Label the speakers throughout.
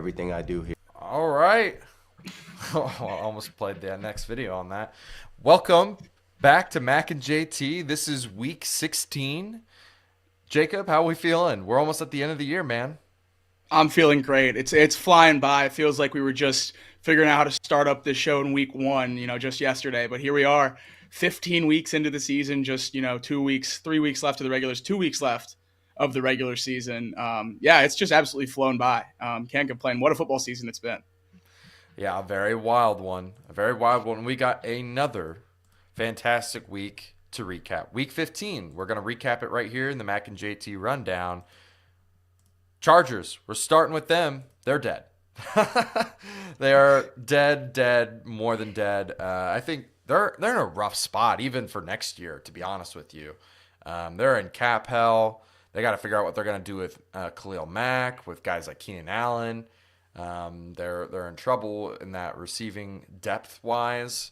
Speaker 1: everything I do here.
Speaker 2: All right. I almost played the next video on that. Welcome back to Mac and JT. This is week 16. Jacob, how are we feeling? We're almost at the end of the year, man.
Speaker 3: I'm feeling great. It's flying by. It feels like we were just figuring out how to start up this show in week one, just yesterday. But here we are, 15 weeks into the season, just 2 weeks, 3 weeks left of the regulars, 2 weeks left of the regular season. Yeah, it's just absolutely flown by. Can't complain. What a football season it's been.
Speaker 2: Yeah, a very wild one. A very wild one. We got another fantastic week to recap. Week 15. We're going to recap it right here in the Mac and JT rundown. Chargers, we're starting with them. They're dead. They are dead, more than dead. I think they're in a rough spot, even for next year, to be honest with you. They're in cap hell. They got to figure out what they're going to do with Khalil Mack, with guys like Keenan Allen. They're in trouble in that receiving depth-wise.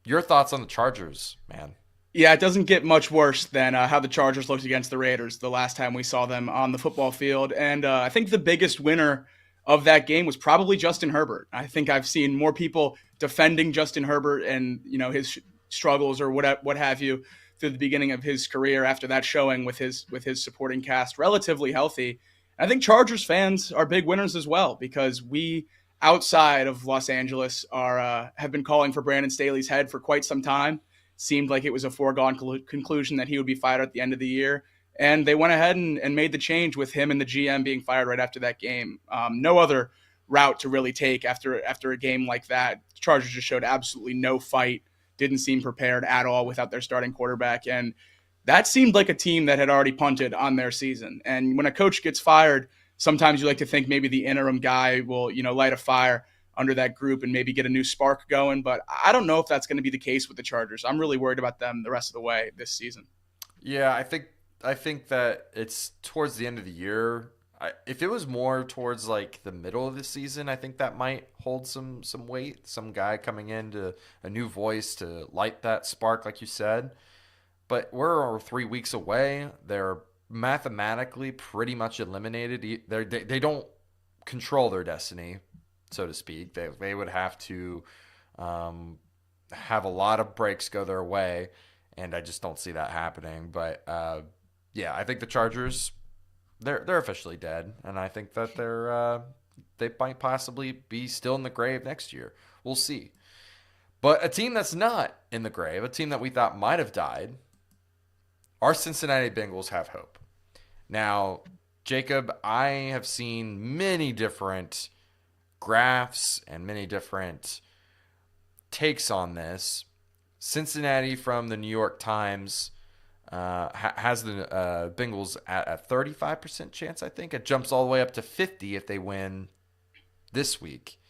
Speaker 2: Your thoughts on the Chargers, man?
Speaker 3: Yeah, it doesn't get much worse than how the Chargers looked against the Raiders the last time we saw them on the football field. And I think the biggest winner of that game was probably Justin Herbert. I think I've seen more people defending Justin Herbert and his struggles or what have you through the beginning of his career after that showing with his supporting cast relatively healthy. I think Chargers fans are big winners as well, because we outside of Los Angeles have been calling for Brandon Staley's head for quite some time. Seemed like it was a foregone conclusion that he would be fired at the end of the year. And they went ahead and made the change with him and the GM being fired right after that game. No other route to really take after a game like that. The Chargers just showed absolutely no fight, didn't seem prepared at all without their starting quarterback. And that seemed like a team that had already punted on their season. And when a coach gets fired, sometimes you like to think maybe the interim guy will, light a fire under that group and maybe get a new spark going. But I don't know if that's going to be the case with the Chargers. I'm really worried about them the rest of the way this season.
Speaker 2: Yeah, I think that it's towards the end of the year. If it was more towards like the middle of the season, I think that might hold some weight. Some guy coming into a new voice to light that spark, like you said. But we're 3 weeks away. They're mathematically pretty much eliminated. They don't control their destiny, so to speak. They would have to have a lot of breaks go their way, and I just don't see that happening. But yeah, I think the Chargers, they're officially dead, and I think that they might possibly be still in the grave next year. We'll see. But a team that's not in the grave, a team that we thought might have died, our Cincinnati Bengals have hope. Now, Jacob, I have seen many different graphs and many different takes on this. Cincinnati from the New York Times has the Bengals at a 35% chance, I think. It jumps all the way up to 50 if they win this week.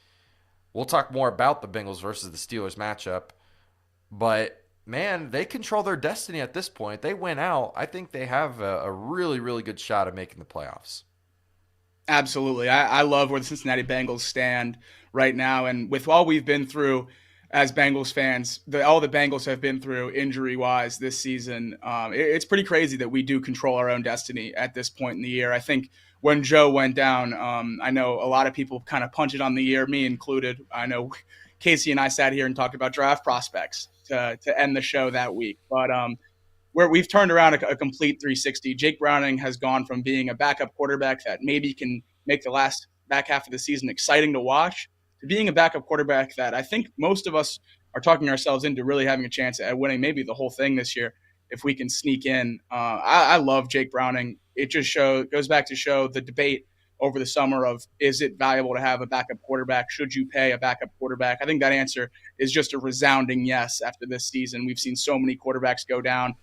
Speaker 2: We'll talk more about the Bengals versus the Steelers matchup. But, man, they control their destiny at this point. They win out. I think they have a really, really good shot of making the playoffs.
Speaker 3: Absolutely. I love where the Cincinnati Bengals stand right now. And with all we've been through as Bengals fans, all the Bengals have been through injury-wise this season, it's pretty crazy that we do control our own destiny at this point in the year. I think when Joe went down, I know a lot of people kind of punted on the year, me included. I know Casey and I sat here and talked about draft prospects to end the show that week. But we've turned around a complete 360. Jake Browning has gone from being a backup quarterback that maybe can make the last back half of the season exciting to watch to being a backup quarterback that I think most of us are talking ourselves into really having a chance at winning maybe the whole thing this year if we can sneak in. I love Jake Browning. It just goes back to show the debate over the summer of, is it valuable to have a backup quarterback? Should you pay a backup quarterback? I think that answer is just a resounding yes after this season. We've seen so many quarterbacks go down,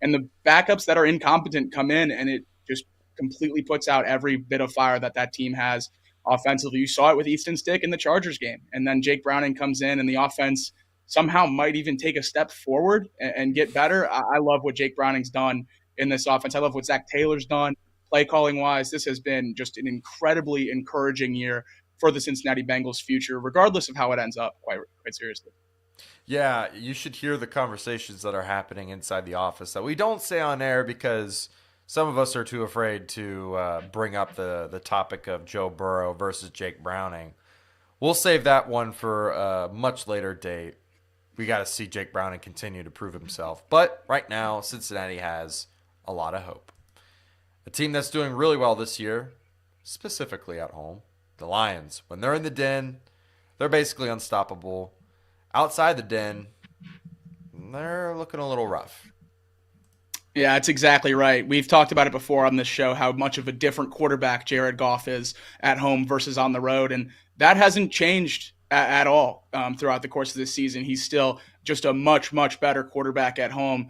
Speaker 3: and the backups that are incompetent come in, and it just completely puts out every bit of fire that team has offensively. You saw it with Easton Stick in the Chargers game, and then Jake Browning comes in, and the offense somehow might even take a step forward and get better. I love what Jake Browning's done in this offense. I love what Zach Taylor's done play calling wise. This has been just an incredibly encouraging year for the Cincinnati Bengals future, regardless of how it ends up, quite seriously.
Speaker 2: Yeah, you should hear the conversations that are happening inside the office that we don't say on air because some of us are too afraid to bring up the topic of Joe Burrow versus Jake Browning. We'll save that one for a much later date. We got to see Jake Browning continue to prove himself. But right now, Cincinnati has a lot of hope. A team that's doing really well this year, specifically at home, the Lions. When they're in the den, they're basically unstoppable. Outside the den, they're looking a little rough.
Speaker 3: Yeah, that's exactly right. We've talked about it before on this show, how much of a different quarterback Jared Goff is at home versus on the road. And that hasn't changed at all throughout the course of this season. He's still just a much, much better quarterback at home.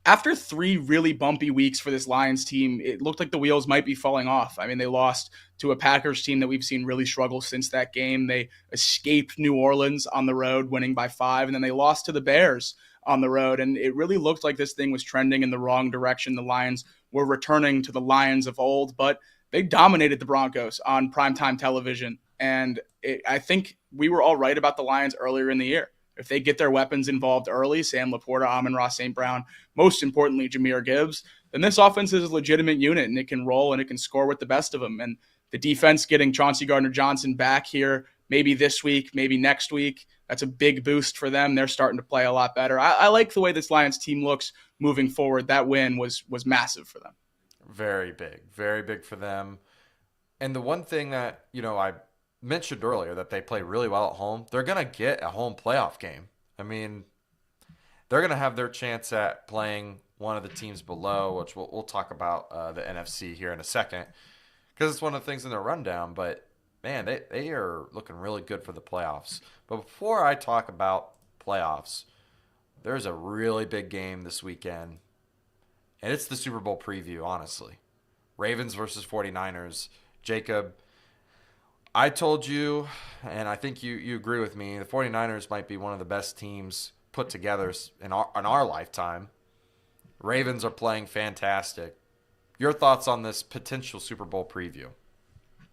Speaker 3: After 3 really bumpy weeks for this Lions team, it looked like the wheels might be falling off. I mean, they lost to a Packers team that we've seen really struggle since that game. They escaped New Orleans on the road, winning by 5, and then they lost to the Bears on the road. And it really looked like this thing was trending in the wrong direction. The Lions were returning to the Lions of old, but they dominated the Broncos on primetime television. And I think we were all right about the Lions earlier in the year. If they get their weapons involved early, Sam Laporta, Amon-Ra St. Brown, most importantly, Jahmyr Gibbs, then this offense is a legitimate unit, and it can roll and it can score with the best of them. And the defense getting Chauncey Gardner-Johnson back here, maybe this week, maybe next week, that's a big boost for them. They're starting to play a lot better. I like the way this Lions team looks moving forward. That win was massive for them.
Speaker 2: Very big for them. And the one thing that, I mentioned earlier that they play really well at home, they're going to get a home playoff game. I mean, they're going to have their chance at playing one of the teams below, which we'll talk about the NFC here in a second, because it's one of the things in their rundown. But, man, they are looking really good for the playoffs. But before I talk about playoffs, there's a really big game this weekend, and it's the Super Bowl preview, honestly. Ravens versus 49ers. Jacob, I told you, and I think you agree with me, the 49ers might be one of the best teams put together in our lifetime. Ravens are playing fantastic. Your thoughts on this potential Super Bowl preview?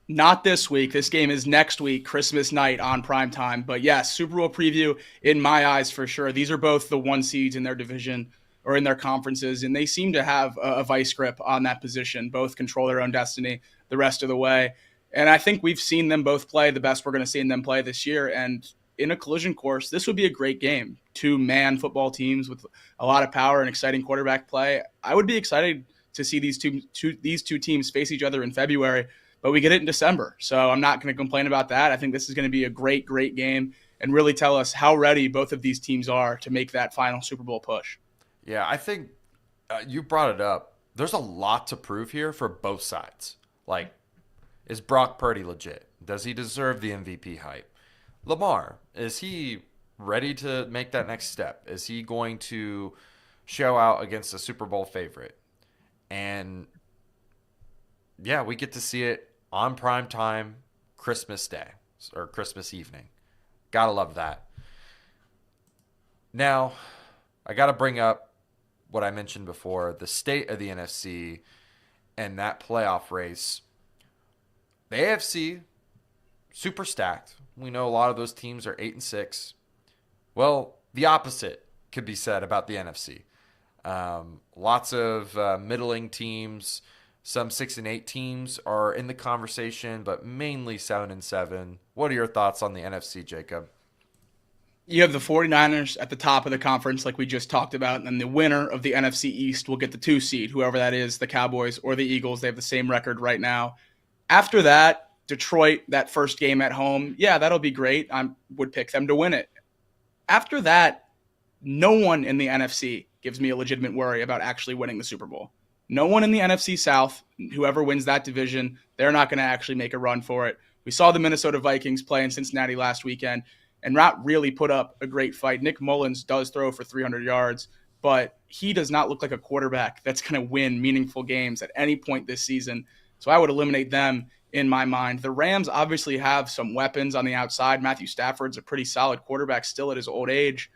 Speaker 3: Not this week. This game is next week, Christmas night on primetime. But yes, Super Bowl preview in my eyes for sure. These are both the 1 seeds in their division or in their conferences, and they seem to have a vice grip on that position. Both control their own destiny the rest of the way. And I think we've seen them both play the best we're going to see them play this year. And in a collision course, this would be a great game. 2-man football teams with a lot of power and exciting quarterback play. I would be excited to see these two teams face each other in February, but we get it in December. So I'm not going to complain about that. I think this is going to be a great, great game and really tell us how ready both of these teams are to make that final Super Bowl push.
Speaker 2: Yeah, I think you brought it up. There's a lot to prove here for both sides. Like, is Brock Purdy legit? Does he deserve the MVP hype? Lamar, is he ready to make that next step? Is he going to show out against a Super Bowl favorite? And yeah, we get to see it on prime time, Christmas Day or Christmas evening. Gotta love that. Now, I gotta bring up what I mentioned before, the state of the NFC and that playoff race. The AFC, super stacked. We know a lot of those teams are 8-6. Well, the opposite could be said about the NFC. Lots of middling teams. Some 6-8 teams are in the conversation, but mainly 7-7. What are your thoughts on the NFC, Jacob?
Speaker 3: You have the 49ers at the top of the conference, like we just talked about, and then the winner of the NFC East will get the 2 seed, whoever that is, the Cowboys or the Eagles. They have the same record right now. After that, Detroit, that first game at home, yeah, that'll be great. I would pick them to win it. After that, no one in the NFC gives me a legitimate worry about actually winning the Super Bowl. No one in the NFC South, whoever wins that division, they're not going to actually make a run for it. We saw the Minnesota Vikings play in Cincinnati last weekend and not really put up a great fight. Nick Mullins does throw for 300 yards, but he does not look like a quarterback that's going to win meaningful games at any point this season. So I would eliminate them in my mind. The Rams obviously have some weapons on the outside. Matthew Stafford's a pretty solid quarterback still at his old age.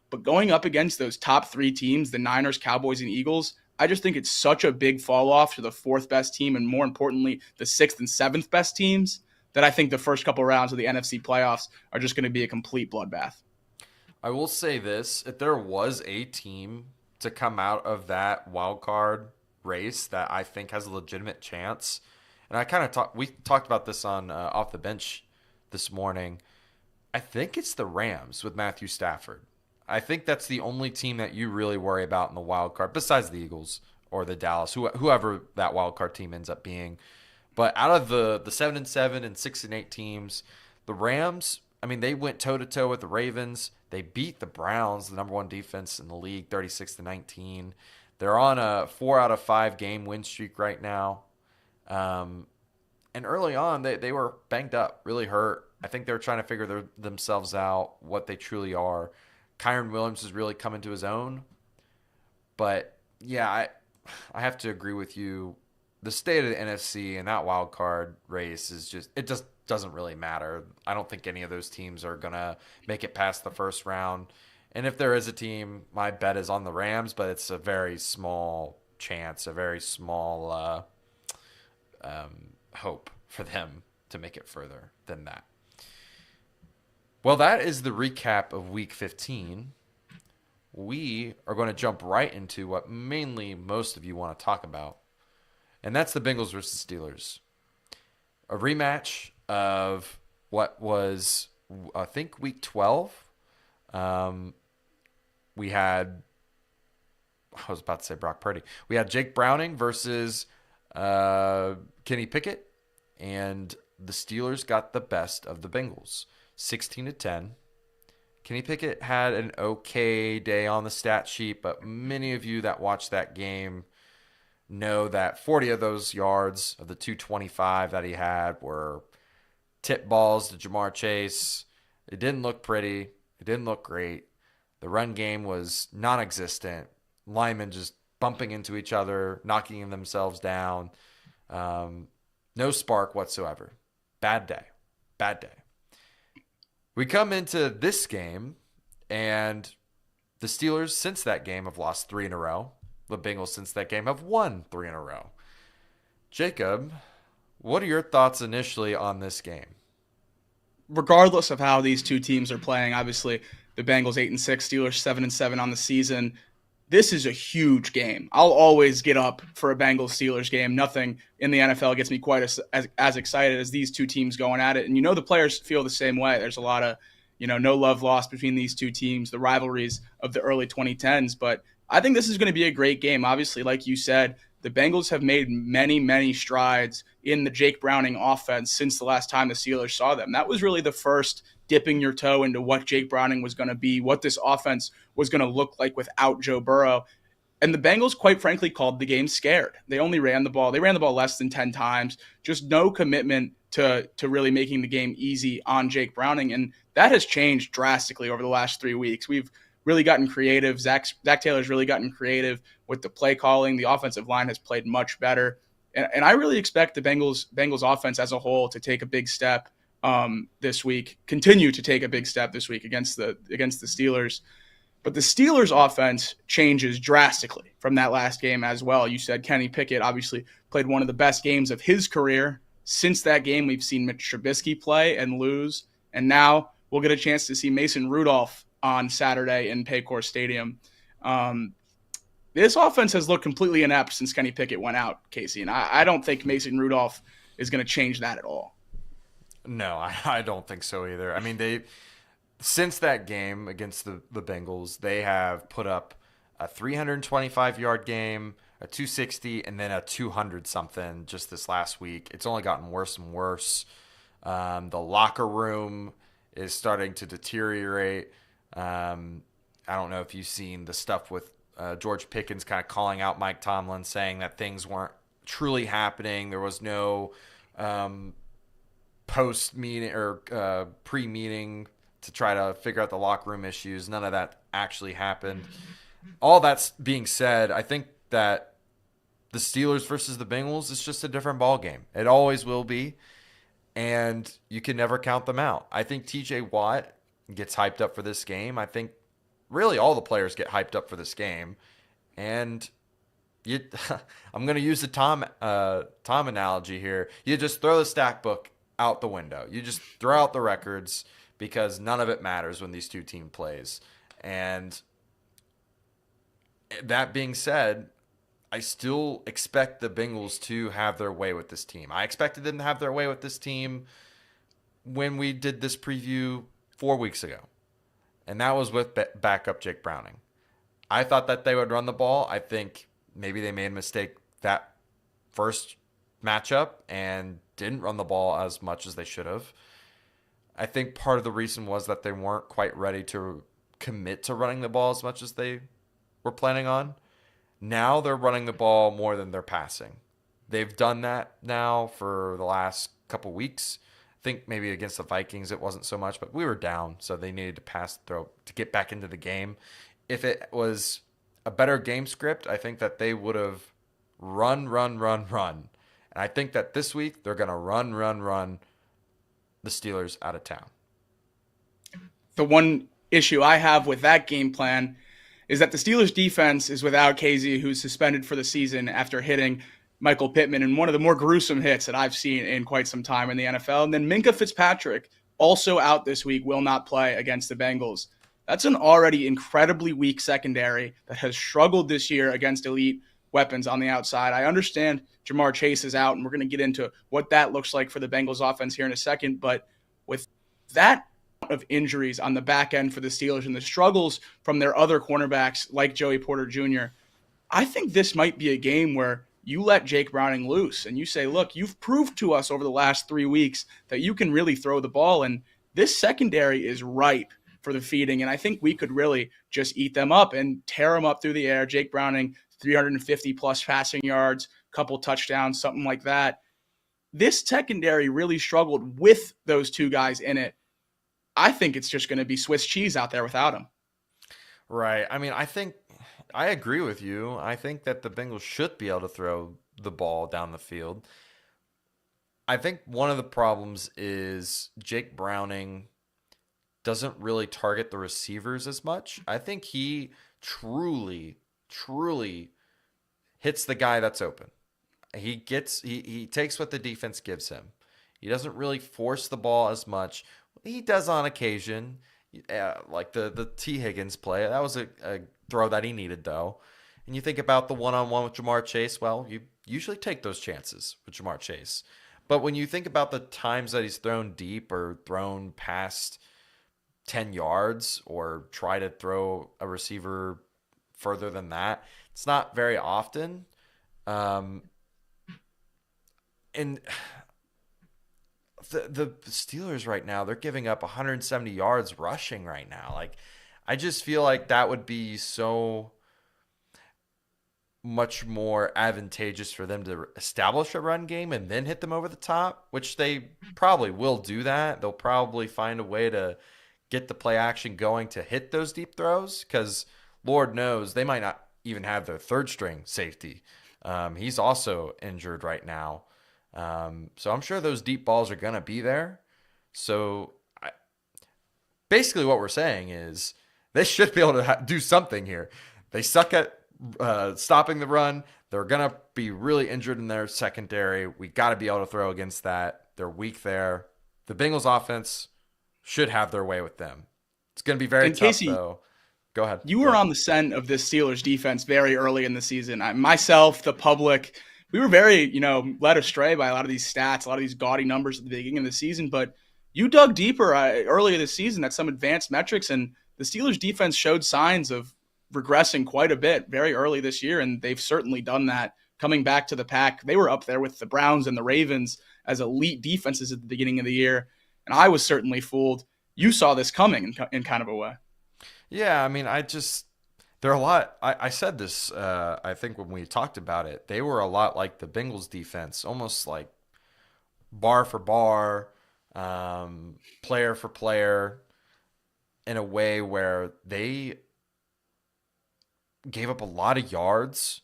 Speaker 3: But going up against those top 3 teams, the Niners, Cowboys, and Eagles, I just think it's such a big fall off to the 4th best team and, more importantly, the 6th and 7th best teams that I think the first couple rounds of the NFC playoffs are just going to be a complete bloodbath.
Speaker 2: I will say this. If there was a team to come out of that wild card race that I think has a legitimate chance. And I kind of we talked about this on Off the Bench this morning. I think it's the Rams with Matthew Stafford. I think that's the only team that you really worry about in the wild card, besides the Eagles or the Dallas, whoever that wild card team ends up being. But out of the 7-7 and 6-8 teams, the Rams, I mean, they went toe to toe with the Ravens. They beat the Browns, the number one defense in the league, 36-19. They're on a 4 out of 5 game win streak right now. And early on, they were banged up, really hurt. I think they were trying to figure themselves out, what they truly are. Kyron Williams is really coming to his own. But, yeah, I have to agree with you. The state of the NFC and that wild card race is it just doesn't really matter. I don't think any of those teams are going to make it past the first round. And if there is a team, my bet is on the Rams, but it's a very small chance, a very small hope for them to make it further than that. Well, that is the recap of Week 15. We are going to jump right into what mainly most of you want to talk about, and that's the Bengals versus Steelers. A rematch of what was, I think, Week 12. We had, I was about to say Brock Purdy. We had Jake Browning versus Kenny Pickett, and the Steelers got the best of the Bengals, 16-10. Kenny Pickett had an okay day on the stat sheet, but many of you that watched that game know that 40 of those yards of the 225 that he had were tip balls to Jamar Chase. It didn't look pretty. It didn't look great. The run game was non-existent. Linemen just bumping into each other, knocking themselves down. No spark whatsoever. Bad day. Bad day. We come into this game, and the Steelers, since that game, have lost 3 in a row. The Bengals, since that game, have won 3 in a row. Jacob, what are your thoughts initially on this game?
Speaker 3: Regardless of how these two teams are playing, obviously the Bengals 8-6, Steelers 7-7 on the season. This is a huge game. I'll always get up for a Bengals-Steelers game. Nothing in the NFL gets me quite as excited as these two teams going at it. And the players feel the same way. There's a lot of, no love lost between these two teams, the rivalries of the early 2010s. But I think this is going to be a great game. Obviously, like you said, the Bengals have made many, many strides in the Jake Browning offense since the last time the Steelers saw them. That was really the first dipping your toe into what Jake Browning was going to be, what this offense was going to look like without Joe Burrow. And the Bengals, quite frankly, called the game scared. They only ran the ball. They ran the ball less than 10 times. Just no commitment to really making the game easy on Jake Browning. And that has changed drastically over the last 3 weeks. We've really gotten creative. Zach Taylor's really gotten creative with the play calling. The offensive line has played much better. And I really expect the Bengals offense as a whole to take a big step this week, continue to take a big step this week against the Steelers. But the Steelers offense changes drastically from that last game as well. You said Kenny Pickett obviously played one of the best games of his career. Since that game, we've seen Mitch Trubisky play and lose. And now we'll get a chance to see Mason Rudolph on Saturday in Paycor Stadium. This offense has looked completely inept since Kenny Pickett went out, Casey. And I don't think Mason Rudolph is going to change that at all.
Speaker 2: No, I don't think so either. I mean, since that game against the Bengals, they have put up a 325-yard game, a 260, and then a 200-something just this last week. It's only gotten worse and worse. The locker room is starting to deteriorate. I don't know if you've seen the stuff with George Pickens kind of calling out Mike Tomlin, saying that things weren't truly happening. There was no post-meeting or pre-meeting to try to figure out the locker room issues. None of that actually happened. All that's being said, I think that the Steelers versus the Bengals is just a different ball game. It always will be, and you can never count them out. I think TJ Watt gets hyped up for this game. I think really all the players get hyped up for this game, and I'm going to use the Tom analogy here. You just throw the stack book out the window. You just throw out the records because none of it matters when these two teams plays. And that being said, I still expect the Bengals to have their way with this team. I expected them to have their way with this team when we did this preview 4 weeks ago, and that was with backup Jake Browning. I thought that they would run the ball. I think maybe they made a mistake that first matchup and didn't run the ball as much as they should have. I think part of the reason was that they weren't quite ready to commit to running the ball as much as they were planning on. Now they're running the ball more than they're passing. They've done that now for the last couple weeks. I think maybe against the Vikings it wasn't so much, but we were down, so they needed to pass throw to get back into the game. If it was a better game script, I think that they would have run. And I think that this week they're going to run the Steelers out of town.
Speaker 3: The one issue I have with that game plan is that the Steelers defense is without KZ, who's suspended for the season after hitting Michael Pittman in one of the more gruesome hits that I've seen in quite some time in the NFL. And then Minkah Fitzpatrick, also out this week, will not play against the Bengals. That's an already incredibly weak secondary that has struggled this year against elite weapons on the outside. I understand Jamar Chase is out, and we're going to get into what that looks like for the Bengals offense here in a second. But with that of injuries on the back end for the Steelers and the struggles from their other cornerbacks like Joey Porter Jr., I think this might be a game where you let Jake Browning loose and you say, look, you've proved to us over the last 3 weeks that you can really throw the ball, and this secondary is ripe for the feeding, and I think we could really just eat them up and tear them up through the air. Jake Browning, 350-plus passing yards, couple touchdowns, something like that. This secondary really struggled with those two guys in it. I think it's just going to be Swiss cheese out there without him.
Speaker 2: Right. I mean, I agree with you. I think that the Bengals should be able to throw the ball down the field. I think one of the problems is Jake Browning doesn't really target the receivers as much. I think he truly hits the guy that's open. He takes what the defense gives him. He doesn't really force the ball as much. He does on occasion, like the T. Higgins play. That was a throw that he needed, though. And you think about the one-on-one with Jamar Chase, well, you usually take those chances with Jamar Chase. But when you think about the times that he's thrown deep or thrown past 10 yards or try to throw a receiver further than that, it's not very often. And the Steelers right now, they're giving up 170 yards rushing right now. Like, I just feel like that would be so much more advantageous for them to establish a run game and then hit them over the top, which they probably will do that. They'll probably find a way to get the play action going to hit those deep throws because Lord knows they might not even have their third string safety. He's also injured right now. So I'm sure those deep balls are going to be there. So basically what we're saying is they should be able to do something here. They suck at stopping the run. They're going to be really injured in their secondary. We got to be able to throw against that. They're weak there. The Bengals offense should have their way with them. It's going to be very tough, Casey, though. Go ahead.
Speaker 3: You were on the scent of this Steelers defense very early in the season. Myself, the public, we were very, led astray by a lot of these stats, a lot of these gaudy numbers at the beginning of the season. But you dug deeper earlier this season at some advanced metrics, and the Steelers defense showed signs of regressing quite a bit very early this year, and they've certainly done that. Coming back to the pack, they were up there with the Browns and the Ravens as elite defenses at the beginning of the year, and I was certainly fooled. You saw this coming in kind of a way.
Speaker 2: Yeah, I mean, they're a lot. I said this, I think, when we talked about it. They were a lot like the Bengals defense, almost like bar for bar, player for player, in a way where they gave up a lot of yards,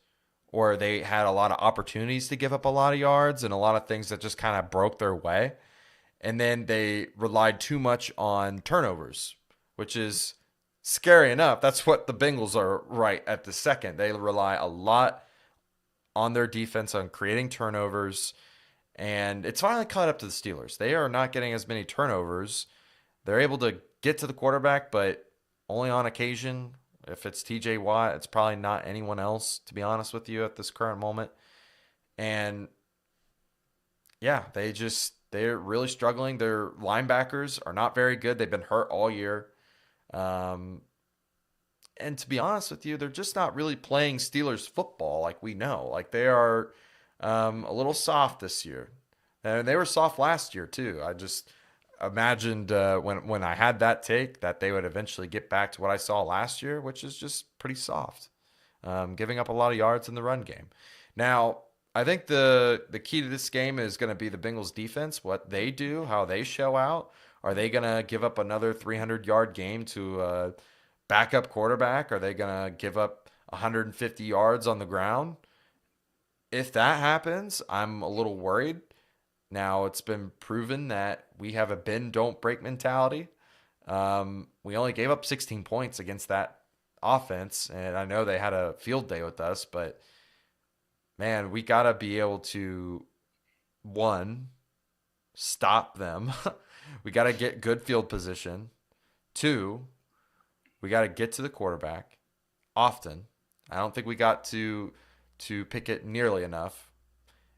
Speaker 2: or they had a lot of opportunities to give up a lot of yards and a lot of things that just kind of broke their way. And then they relied too much on turnovers, which is scary enough. That's what the Bengals are right at the second. They rely a lot on their defense on creating turnovers, and it's finally caught up to the Steelers. They are not getting as many turnovers. They're able to get to the quarterback, but only on occasion. If it's TJ Watt, it's probably not anyone else, to be honest with you, at this current moment. And yeah, they're really struggling. Their linebackers are not very good. They've been hurt all year. Um, and to be honest with you, they're just not really playing Steelers football like we know. Like they are a little soft this year. And they were soft last year too. I just imagined when I had that take that they would eventually get back to what I saw last year, which is just pretty soft, giving up a lot of yards in the run game. Now, I think the key to this game is going to be the Bengals defense, what they do, how they show out. Are they going to give up another 300-yard game to a backup quarterback? Are they going to give up 150 yards on the ground? If that happens, I'm a little worried. Now, it's been proven that we have a bend, don't break mentality. We only gave up 16 points against that offense, and I know they had a field day with us, but man, we got to be able to, one, stop them. We got to get good field position. Two, we got to get to the quarterback often. I don't think we got to pick it nearly enough.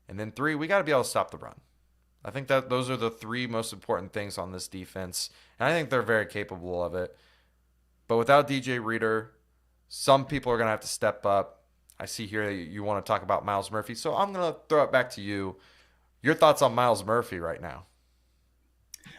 Speaker 2: And then three, we got to be able to stop the run. I think that those are the three most important things on this defense. And I think they're very capable of it. But without DJ Reader, some people are going to have to step up. I see here that you want to talk about Myles Murphy. So I'm going to throw it back to you. Your thoughts on Myles Murphy right now?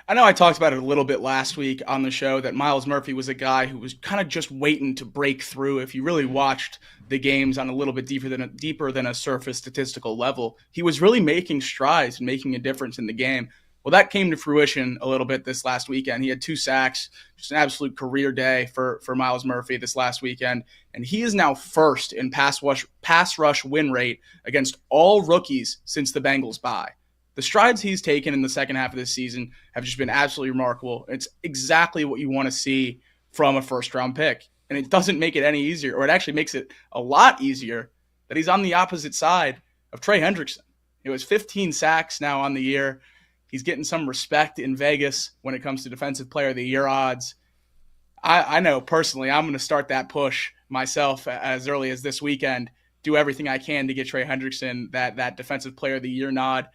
Speaker 3: I know I talked about it a little bit last week on the show that Myles Murphy was a guy who was kind of just waiting to break through. If you really watched the games on a little bit deeper than a surface statistical level, he was really making strides and making a difference in the game. Well, that came to fruition a little bit this last weekend. He had 2 sacks, just an absolute career day for Myles Murphy this last weekend. And he is now first in pass rush win rate against all rookies since the Bengals bye. The strides he's taken in the second half of this season have just been absolutely remarkable. It's exactly what you want to see from a first-round pick. And it doesn't make it any easier, or it actually makes it a lot easier that he's on the opposite side of Trey Hendrickson. It was 15 sacks now on the year. He's getting some respect in Vegas when it comes to Defensive Player of the Year odds. I know personally I'm going to start that push myself as early as this weekend, do everything I can to get Trey Hendrickson that Defensive Player of the Year nod.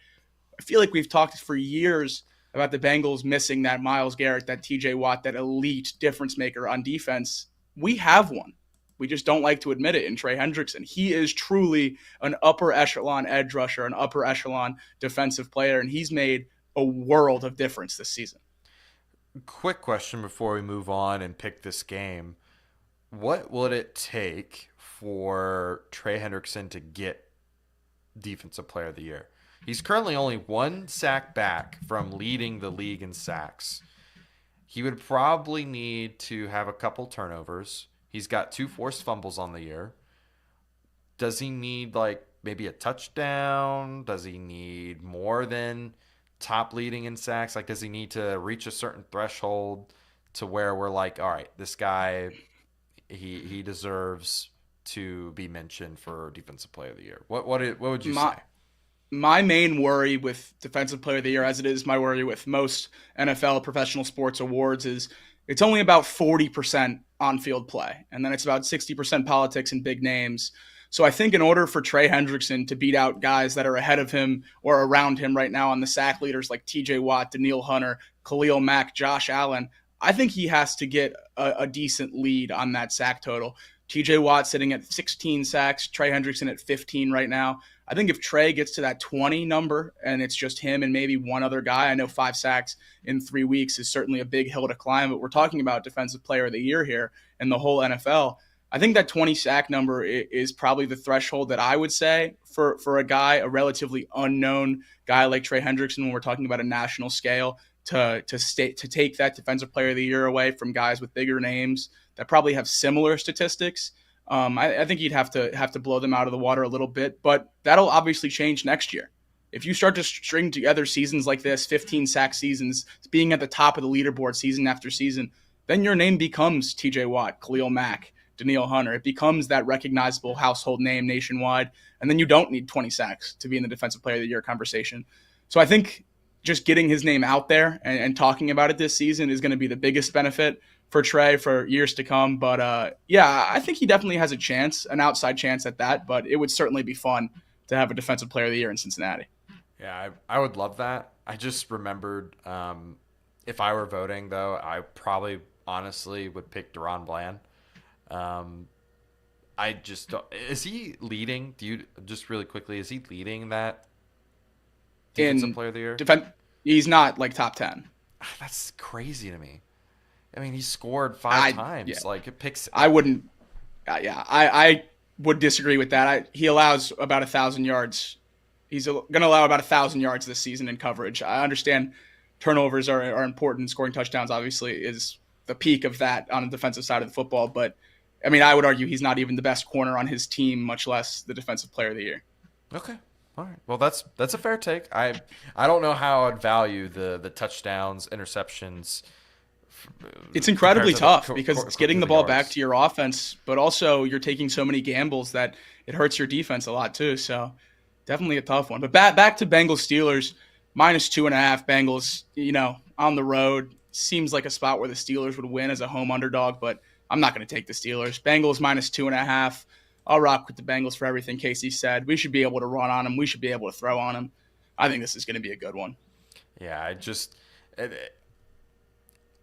Speaker 3: I feel like we've talked for years about the Bengals missing that Myles Garrett, that TJ Watt, that elite difference maker on defense. We have one. We just don't like to admit it in Trey Hendrickson. He is truly an upper echelon edge rusher, an upper echelon defensive player, and he's made a world of difference this season.
Speaker 2: Quick question before we move on and pick this game. What would it take for Trey Hendrickson to get Defensive Player of the Year? He's currently only 1 sack back from leading the league in sacks. He would probably need to have a couple turnovers. He's got 2 forced fumbles on the year. Does he need maybe a touchdown? Does he need more than top leading in sacks? Does he need to reach a certain threshold to where we're like, all right, this guy, he deserves to be mentioned for Defensive Player of the Year? What would you say?
Speaker 3: My main worry with Defensive Player of the Year, as it is my worry with most NFL professional sports awards, is it's only about 40% on-field play, and then it's about 60% politics and big names. So I think in order for Trey Hendrickson to beat out guys that are ahead of him or around him right now on the sack leaders like TJ Watt, Danielle Hunter, Khalil Mack, Josh Allen, I think he has to get a decent lead on that sack total. TJ Watt sitting at 16 sacks, Trey Hendrickson at 15 right now. I think if Trey gets to that 20 number and it's just him and maybe one other guy, I know 5 sacks in 3 weeks is certainly a big hill to climb, but we're talking about Defensive Player of the Year here in the whole NFL. I think that 20 sack number is probably the threshold that I would say for a guy, a relatively unknown guy like Trey Hendrickson, when we're talking about a national scale, to take that Defensive Player of the Year away from guys with bigger names that probably have similar statistics. I think you'd have to blow them out of the water a little bit, but that'll obviously change next year. If you start to string together seasons like this, 15 sack seasons, being at the top of the leaderboard season after season, then your name becomes TJ Watt, Khalil Mack, Danielle Hunter. It becomes that recognizable household name nationwide, and then you don't need 20 sacks to be in the Defensive Player of the Year conversation. So I think just getting his name out there and talking about it this season is going to be the biggest benefit for Trey for years to come. But yeah, I think he definitely has a chance, an outside chance at that. But it would certainly be fun to have a Defensive Player of the Year in Cincinnati.
Speaker 2: Yeah, I would love that. I just remembered if I were voting, though, I probably honestly would pick Deron Bland. I just don't, is he leading? Do you just really quickly? Is he leading that Defensive Player of the Year?
Speaker 3: He's not like top 10.
Speaker 2: That's crazy to me. I mean, he scored 5 times.
Speaker 3: Yeah.
Speaker 2: Like it picks.
Speaker 3: I wouldn't. I would disagree with that. He allows about 1,000 yards. He's going to allow about 1,000 yards this season in coverage. I understand turnovers are important. Scoring touchdowns obviously is the peak of that on the defensive side of the football. But I mean, I would argue he's not even the best corner on his team, much less the Defensive Player of the Year.
Speaker 2: Okay. All right. Well, that's a fair take. I don't know how I'd value the touchdowns, interceptions.
Speaker 3: It's incredibly tough because it's getting the ball back to your offense, but also you're taking so many gambles that it hurts your defense a lot too. So definitely a tough one. But back to Bengals Steelers, -2.5 Bengals, on the road. Seems like a spot where the Steelers would win as a home underdog, but I'm not going to take the Steelers. Bengals -2.5. I'll rock with the Bengals for everything Casey said. We should be able to run on them. We should be able to throw on them. I think this is going to be a good one.
Speaker 2: Yeah,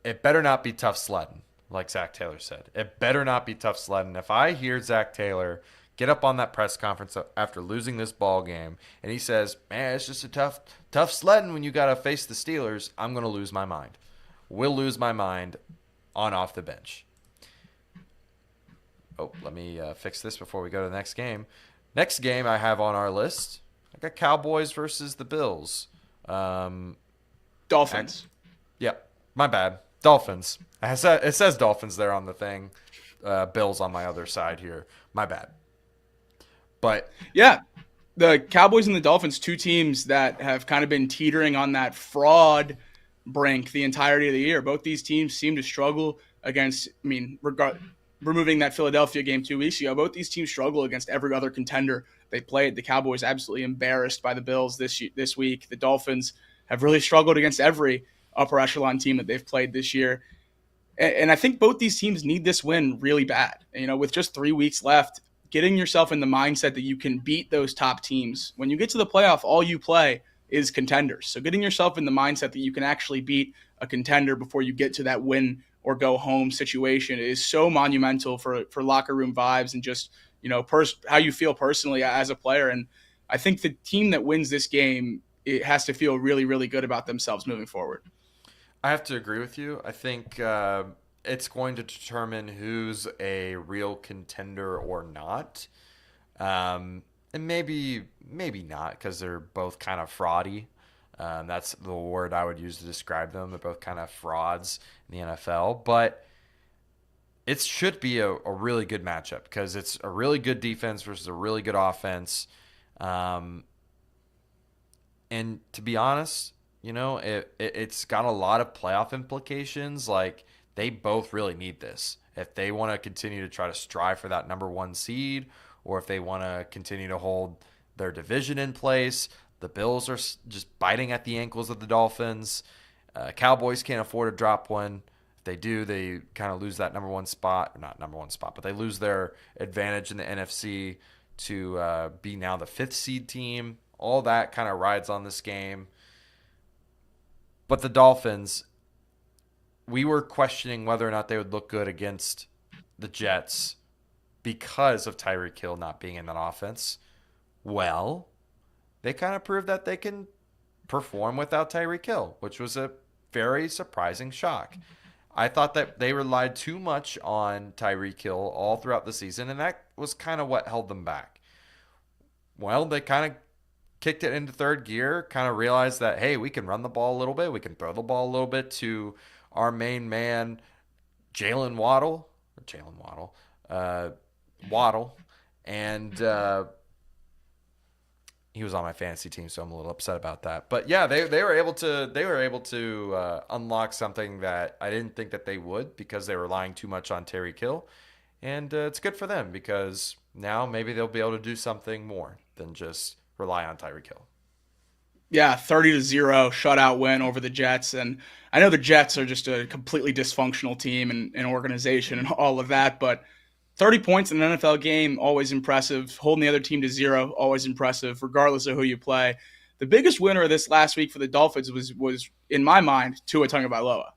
Speaker 2: it better not be tough sledding, like Zach Taylor said. It better not be tough sledding. If I hear Zach Taylor get up on that press conference after losing this ball game and he says, man, it's just a tough sledding when you got to face the Steelers, I'm going to lose my mind. We'll lose my mind on off the bench. Oh, let me fix this before we go to the next game. Next game I have on our list, I got Cowboys versus the Bills.
Speaker 3: Dolphins.
Speaker 2: Yep, my bad. Dolphins. It says Dolphins there on the thing. Bills on my other side here. My bad. But
Speaker 3: yeah, the Cowboys and the Dolphins, two teams that have kind of been teetering on that fraud brink the entirety of the year. Both these teams seem to struggle against, removing that Philadelphia game 2 weeks ago, both these teams struggle against every other contender they played. The Cowboys absolutely embarrassed by the Bills this week. The Dolphins have really struggled against every upper echelon team that they've played this year. And I think both these teams need this win really bad. With just 3 weeks left, getting yourself in the mindset that you can beat those top teams. When you get to the playoff, all you play is contenders. So getting yourself in the mindset that you can actually beat a contender before you get to that win or go home situation is so monumental for locker room vibes and just, how you feel personally as a player. And I think the team that wins this game, it has to feel really, really good about themselves moving forward.
Speaker 2: I have to agree with you. I think it's going to determine who's a real contender or not. And maybe not, because they're both kind of fraudy. That's the word I would use to describe them. They're both kind of frauds in the NFL. But it should be a really good matchup because it's a really good defense versus a really good offense. And to be honest, it's got a lot of playoff implications. Like, they both really need this. If they want to continue to try to strive for that number 1 seed, or if they want to continue to hold their division in place. The Bills are just biting at the ankles of the Dolphins. Cowboys can't afford to drop one. If they do, they kind of lose that number 1 spot. Or not number 1 spot, but they lose their advantage in the NFC to be now the 5th seed team. All that kind of rides on this game. But the Dolphins, we were questioning whether or not they would look good against the Jets because of Tyreek Hill not being in that offense. Well, they kind of proved that they can perform without Tyreek Hill, which was a very surprising shock. I thought that they relied too much on Tyreek Hill all throughout the season, and that was kind of what held them back. Well, they kind of kicked it into third gear, kind of realized that, hey, we can run the ball a little bit, we can throw the ball a little bit to our main man, Waddle, and he was on my fantasy team, so I'm a little upset about that. But yeah, they were able to unlock something that I didn't think that they would, because they were relying too much on Tyreek Hill, and it's good for them because now maybe they'll be able to do something more than just rely on Tyreek Hill.
Speaker 3: Yeah, 30-0 shutout win over the Jets. And I know the Jets are just a completely dysfunctional team and organization and all of that, but 30 points in an NFL game, always impressive. Holding the other team to 0, always impressive, regardless of who you play. The biggest winner of this last week for the Dolphins was in my mind, Tua Tagovailoa.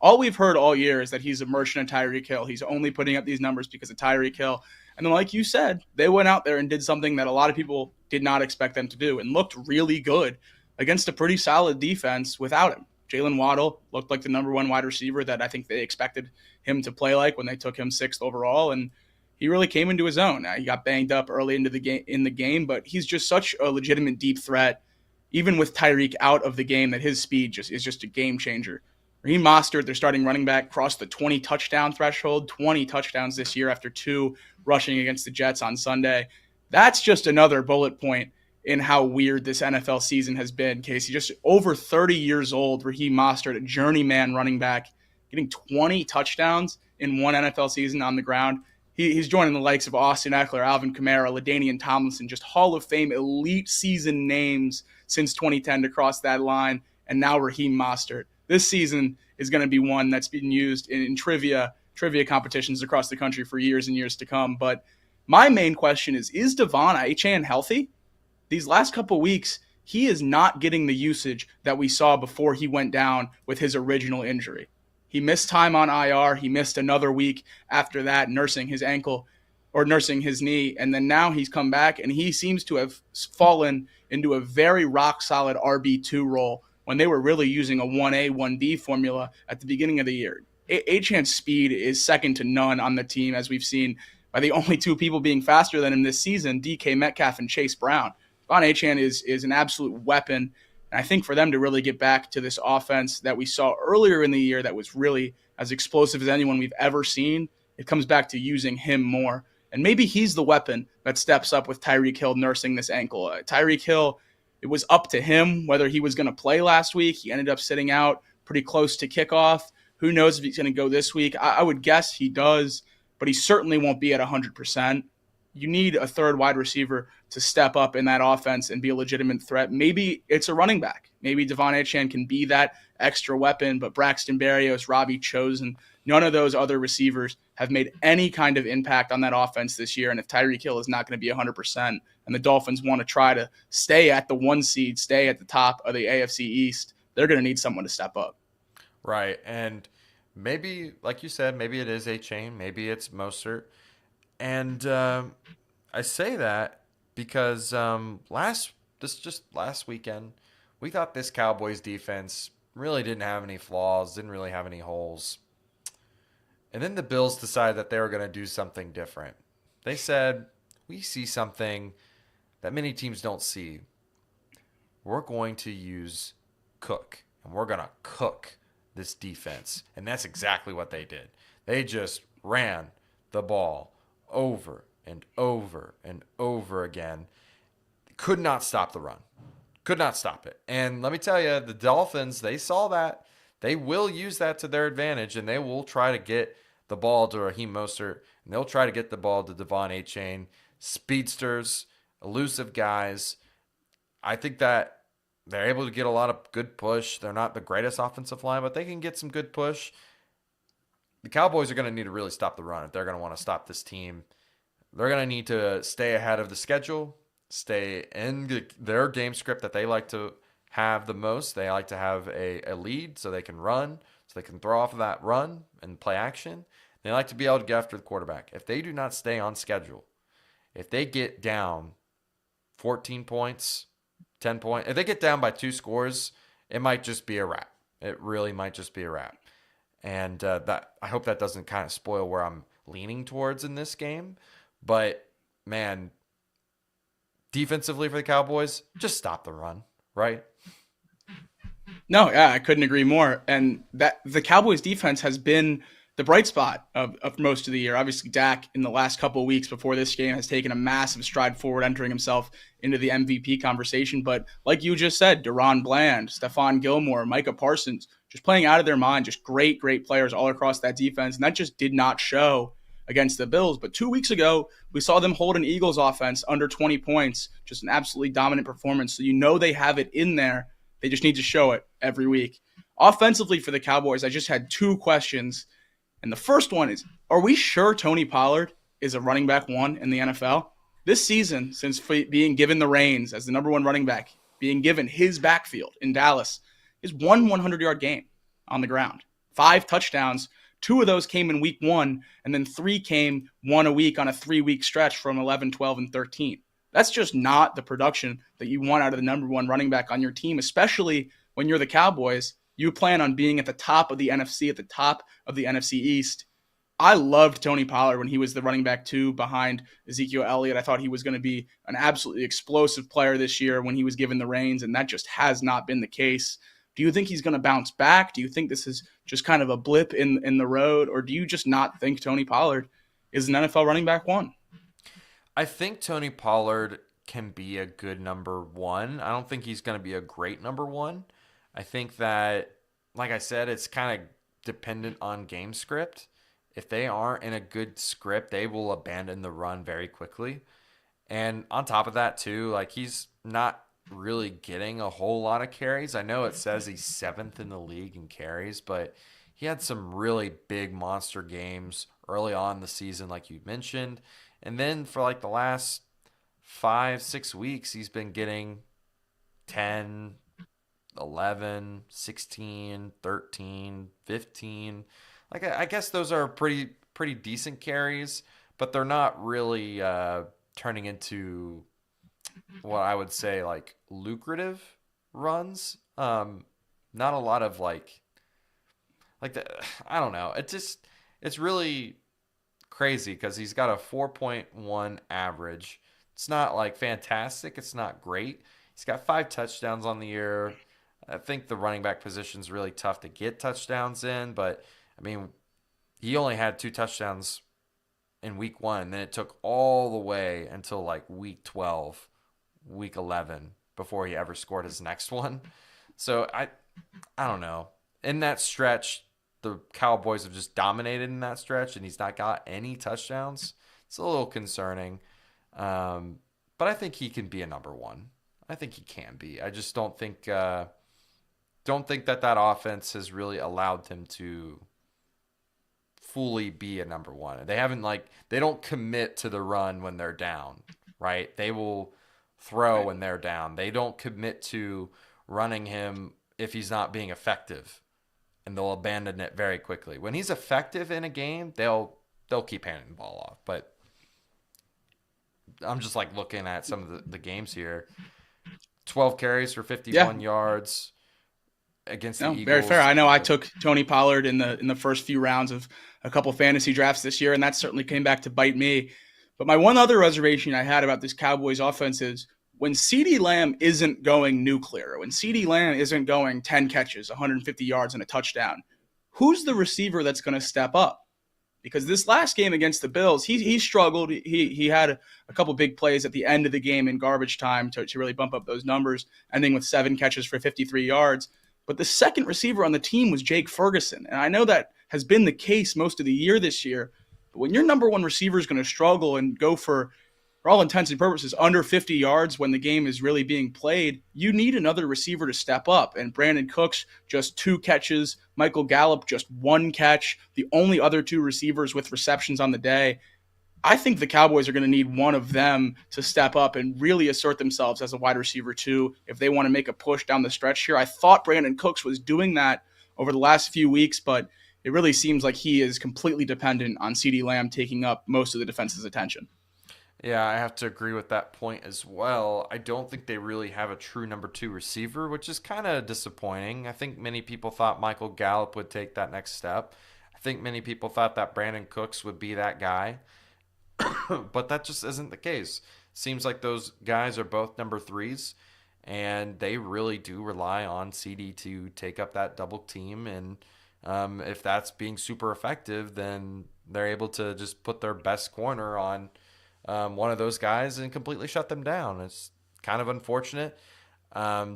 Speaker 3: All we've heard all year is that he's a merchant of Tyreek Hill. He's only putting up these numbers because of Tyreek Hill. And then, like you said, they went out there and did something that a lot of people did not expect them to do and looked really good against a pretty solid defense without him. Jalen Waddle looked like the number one wide receiver that I think they expected him to play like when they took him 6th overall, and he really came into his own. He got banged up early into the game, but he's just such a legitimate deep threat, even with Tyreek out of the game, that his speed is just a game changer. Raheem Mostert, their starting running back, crossed the 20 touchdown threshold, 20 touchdowns this year after 2 rushing against the Jets on Sunday. That's just another bullet point in how weird this NFL season has been, Casey. Just over 30 years old, Raheem Mostert, a journeyman running back, getting 20 touchdowns in one NFL season on the ground. He's joining the likes of Austin Eckler, Alvin Kamara, LaDainian Tomlinson, just Hall of Fame elite season names since 2010 to cross that line, and now Raheem Mostert. This season is going to be one that's been used in trivia competitions across the country for years and years to come. But my main question is Devon Achane healthy? These last couple weeks, he is not getting the usage that we saw before he went down with his original injury. He missed time on IR. He missed another week after that, nursing his ankle or nursing his knee. And then now he's come back, and he seems to have fallen into a very rock-solid RB2 role when they were really using a 1A, 1B formula at the beginning of the year. Achane's speed is second to none on the team, as we've seen by the only 2 people being faster than him this season, DK Metcalf and Chase Brown. Devon Achane is an absolute weapon. And I think for them to really get back to this offense that we saw earlier in the year that was really as explosive as anyone we've ever seen, it comes back to using him more. And maybe he's the weapon that steps up with Tyreek Hill nursing this ankle. Tyreek Hill, it was up to him whether he was going to play last week. He ended up sitting out pretty close to kickoff. Who knows if he's going to go this week? I would guess he does, but he certainly won't be at 100%. You need a third wide receiver to step up in that offense and be a legitimate threat. Maybe it's a running back. Maybe Devon Achane can be that extra weapon, but Braxton Berrios, Robbie Chosen, none of those other receivers have made any kind of impact on that offense this year. And if Tyreek Hill is not going to be 100% and the Dolphins want to try to stay at the 1 seed, stay at the top of the AFC East, they're going to need someone to step up.
Speaker 2: Right. And maybe, like you said, maybe it is Achane, maybe it's Mostert. And I say that because last weekend, we thought this Cowboys defense really didn't have any flaws, didn't really have any holes. And then the Bills decided that they were going to do something different. They said, we see something that many teams don't see. We're going to use Cook, and we're going to cook this defense. And that's exactly what they did. They just ran the ball over and over and over again. Could not stop the run. Could not stop it. And let me tell you, the Dolphins, they saw that. They will use that to their advantage, and they will try to get the ball to Raheem Mostert, and they'll try to get the ball to Devon Achane. Speedsters, elusive guys. I think that they're able to get a lot of good push. They're not the greatest offensive line, but they can get some good push. The Cowboys are going to need to really stop the run if they're going to want to stop this team. They're going to need to stay ahead of the schedule, stay in their game script that they like to have the most. They like to have a lead so they can run, so they can throw off of that run and play action. They like to be able to get after the quarterback. If they do not stay on schedule, if they get down 14 points, 10 points, if they get down by 2 scores, it might just be a wrap. It really might just be a wrap. And that I hope that doesn't kind of spoil where I'm leaning towards in this game. But, man, defensively for the Cowboys, just stop the run, right?
Speaker 3: No, yeah, I couldn't agree more. And that the Cowboys defense has been the bright spot of most of the year. Obviously, DAK in the last couple of weeks before this game has taken a massive stride forward, entering himself into the MVP conversation. But like you just said, Deron Bland, Stephon Gilmore, Micah Parsons, just playing out of their mind, just great players all across that defense. And that just did not show against the Bills. But 2 weeks ago, we saw them hold an Eagles offense under 20 points, just an absolutely dominant performance. So you know they have it in there. They just need to show it every week. Offensively for the Cowboys, I just had 2 questions. And the first one is, are we sure Tony Pollard is a running back 1 in the NFL? This season, since being given the reins as the number 1 running back, being given his backfield in Dallas, is 100-yard game on the ground. 5 touchdowns. 2 of those came in week 1, and then 3 came 1 a week on a 3-week stretch from 11, 12, and 13. That's just not the production that you want out of the number 1 running back on your team, especially when you're the Cowboys. You plan on being at the top of the NFC, at the top of the NFC East. I loved Tony Pollard when he was the running back 2 behind Ezekiel Elliott. I thought he was going to be an absolutely explosive player this year when he was given the reins, and that just has not been the case. Do you think he's going to bounce back? Do you think this is just kind of a blip in the road? Or do you just not think Tony Pollard is an NFL running back 1?
Speaker 2: I think Tony Pollard can be a good number 1. I don't think he's going to be a great number 1. I think that, like I said, it's kind of dependent on game script. If they aren't in a good script, they will abandon the run very quickly. And on top of that, too, like he's not really getting a whole lot of carries. I know it says he's 7th in the league in carries, but he had some really big monster games early on in the season, like you mentioned. And then for like the last 5-6 weeks, he's been getting 10, 11, 16, 13, 15. Like I guess those are pretty decent carries, but they're not really turning into what I would say like lucrative runs. Not a lot of like the, I don't know. It's really crazy because he's got a 4.1 average. It's not like fantastic. It's not great. He's got 5 touchdowns on the year. I think the running back position is really tough to get touchdowns in, but I mean, he only had 2 touchdowns in week 1, and then it took all the way until like week 12, week 11 before he ever scored his next one. So I don't know. In that stretch, the Cowboys have just dominated in that stretch, and he's not got any touchdowns. It's a little concerning. But I think he can be a number 1. I think he can be. I just don't think that offense has really allowed him to fully be a number 1. They don't commit to the run when they're down, right? They will throw when they're down. They don't commit to running him if he's not being effective, and they'll abandon it very quickly. When he's effective in a game, they'll keep handing the ball off. But I'm just like looking at some of the games here. 12 carries for 51 yards against the Eagles.
Speaker 3: Very fair. I know I took Tony Pollard in the first few rounds of a couple fantasy drafts this year, and that certainly came back to bite me. But my one other reservation I had about this Cowboys offense is when CeeDee Lamb isn't going nuclear, when CeeDee Lamb isn't going 10 catches, 150 yards, and a touchdown, who's the receiver that's going to step up? Because this last game against the Bills, he struggled. He had a couple big plays at the end of the game in garbage time to really bump up those numbers, ending with 7 catches for 53 yards. But the second receiver on the team was Jake Ferguson. And I know that has been the case most of the year this year. But when your number 1 receiver is going to struggle and go for all intents and purposes, under 50 yards when the game is really being played, you need another receiver to step up. And Brandon Cooks, just 2 catches. Michael Gallup, just 1 catch. The only other 2 receivers with receptions on the day. I think the Cowboys are going to need one of them to step up and really assert themselves as a wide receiver too if they want to make a push down the stretch here. I thought Brandon Cooks was doing that over the last few weeks, but it really seems like he is completely dependent on CeeDee Lamb taking up most of the defense's attention.
Speaker 2: Yeah, I have to agree with that point as well. I don't think they really have a true number 2 receiver, which is kind of disappointing. I think many people thought Michael Gallup would take that next step. I think many people thought that Brandon Cooks would be that guy. But that just isn't the case. Seems like those guys are both number 3s, and they really do rely on CD to take up that double team. And if that's being super effective, then they're able to just put their best corner on one of those guys and completely shut them down. It's kind of unfortunate.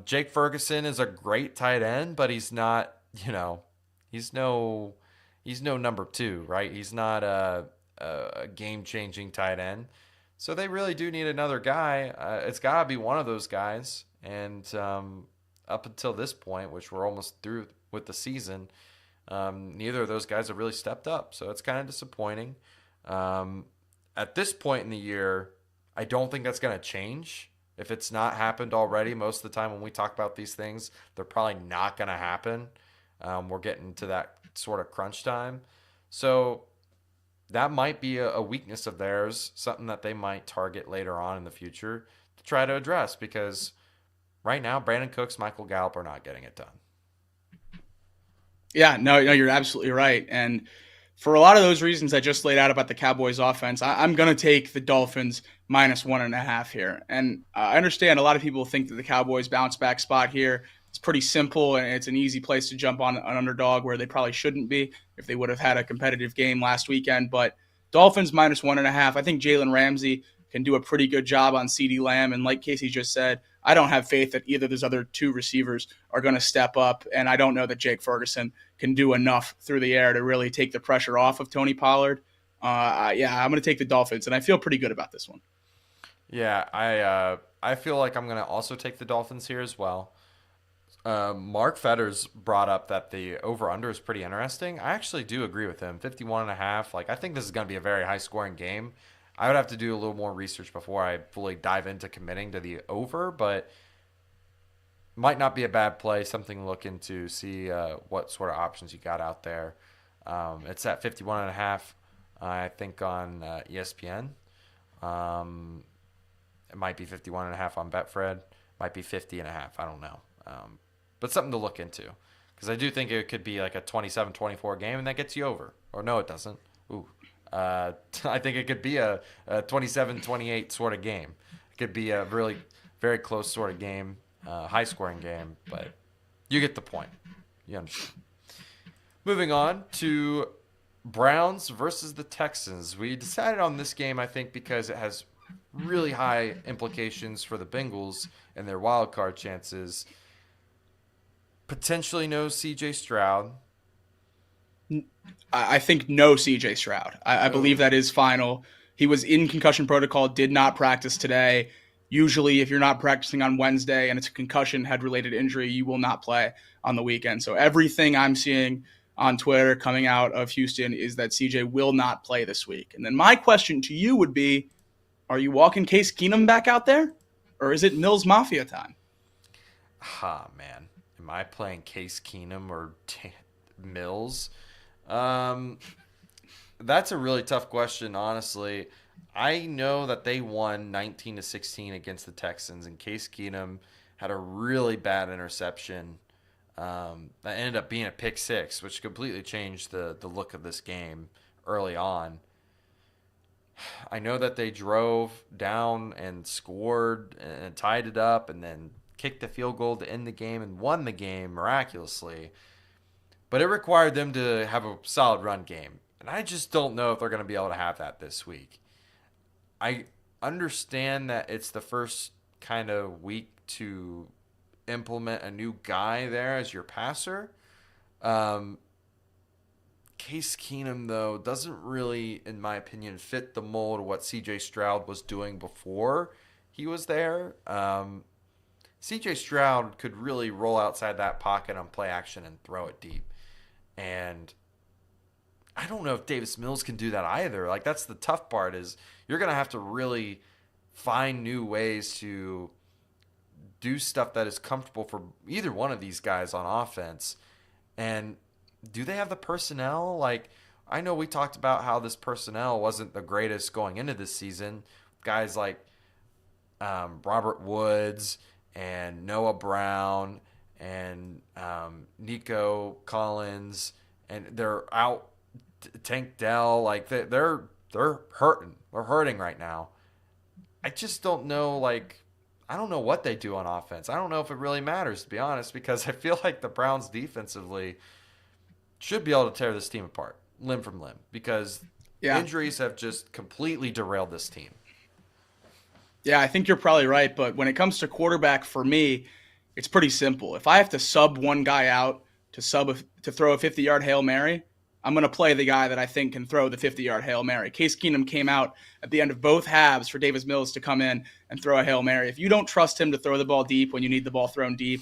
Speaker 2: Jake Ferguson is a great tight end, but he's not, he's no number 2, right? He's not a a game-changing tight end. So they really do need another guy. It's got to be one of those guys. And up until this point, which we're almost through with the season, neither of those guys have really stepped up. So it's kind of disappointing. At this point in the year, I don't think that's going to change. If it's not happened already, most of the time when we talk about these things, they're probably not going to happen. We're getting to that sort of crunch time. So that might be a weakness of theirs, something that they might target later on in the future to try to address, because right now, Brandon Cooks, Michael Gallup are not getting it done.
Speaker 3: Yeah, no, you're absolutely right. And for a lot of those reasons I just laid out about the Cowboys offense, I'm going to take the Dolphins -1.5 here. And I understand a lot of people think that the Cowboys bounce back spot here is pretty simple and it's an easy place to jump on an underdog where they probably shouldn't be if they would have had a competitive game last weekend. But Dolphins -1.5. I think Jalen Ramsey can do a pretty good job on CeeDee Lamb. And like Casey just said, I don't have faith that either of those other two receivers are going to step up. And I don't know that Jake Ferguson can do enough through the air to really take the pressure off of Tony Pollard. I'm going to take the Dolphins, and I feel pretty good about this one.
Speaker 2: Yeah, I feel like I'm going to also take the Dolphins here as well. Mark Fetters brought up that the over-under is pretty interesting. I actually do agree with him. 51.5. Like, I think this is going to be a very high-scoring game. I would have to do a little more research before I fully dive into committing to the over, but might not be a bad play. Something to look into, see what sort of options you got out there. It's at 51.5, I think, on ESPN. It might be 51.5 on Betfred. Might be 50.5. I don't know. But something to look into, because I do think it could be like a 27-24 game, and that gets you over. Or no, it doesn't. Ooh. I think it could be a 27-28 sort of game. It could be a really very close sort of game, high-scoring game, but you get the point. You understand. Moving on to Browns versus the Texans. We decided on this game, I think, because it has really high implications for the Bengals and their wild card chances. Potentially no C.J. Stroud.
Speaker 3: I think no CJ Stroud. I believe that is final. He was in concussion protocol, did not practice today. Usually, if you're not practicing on Wednesday and it's a concussion head-related injury, you will not play on the weekend. So everything I'm seeing on Twitter coming out of Houston is that CJ will not play this week. And then my question to you would be, are you walking Case Keenum back out there? Or is it Mills Mafia time?
Speaker 2: Man. Am I playing Case Keenum or Mills? That's a really tough question, honestly. I know that they won 19-16 against the Texans, and Case Keenum had a really bad interception that ended up being a pick six, which completely changed the look of this game early on. I know that they drove down and scored and tied it up and then kicked the field goal to end the game and won the game miraculously. But it required them to have a solid run game. And I just don't know if they're going to be able to have that this week. I understand that it's the first kind of week to implement a new guy there as your passer. Case Keenum, though, doesn't really, in my opinion, fit the mold of what C.J. Stroud was doing before he was there. C.J. Stroud could really roll outside that pocket on play action and throw it deep. And I don't know if Davis Mills can do that either. Like, that's the tough part, is you're going to have to really find new ways to do stuff that is comfortable for either one of these guys on offense. And do they have the personnel? Like, I know we talked about how this personnel wasn't the greatest going into this season. Guys like Robert Woods and Noah Brown and Nico Collins, and they're out. Tank Dell, like they're hurting. They're hurting right now. I just don't know. Like, I don't know what they do on offense. I don't know if it really matters, to be honest, because I feel like the Browns defensively should be able to tear this team apart, limb from limb, because injuries have just completely derailed this team.
Speaker 3: Yeah, I think you're probably right. But when it comes to quarterback, for me, it's pretty simple. If I have to sub one guy out to throw a 50-yard Hail Mary, I'm going to play the guy that I think can throw the 50-yard Hail Mary. Case Keenum came out at the end of both halves for Davis Mills to come in and throw a Hail Mary. If you don't trust him to throw the ball deep when you need the ball thrown deep,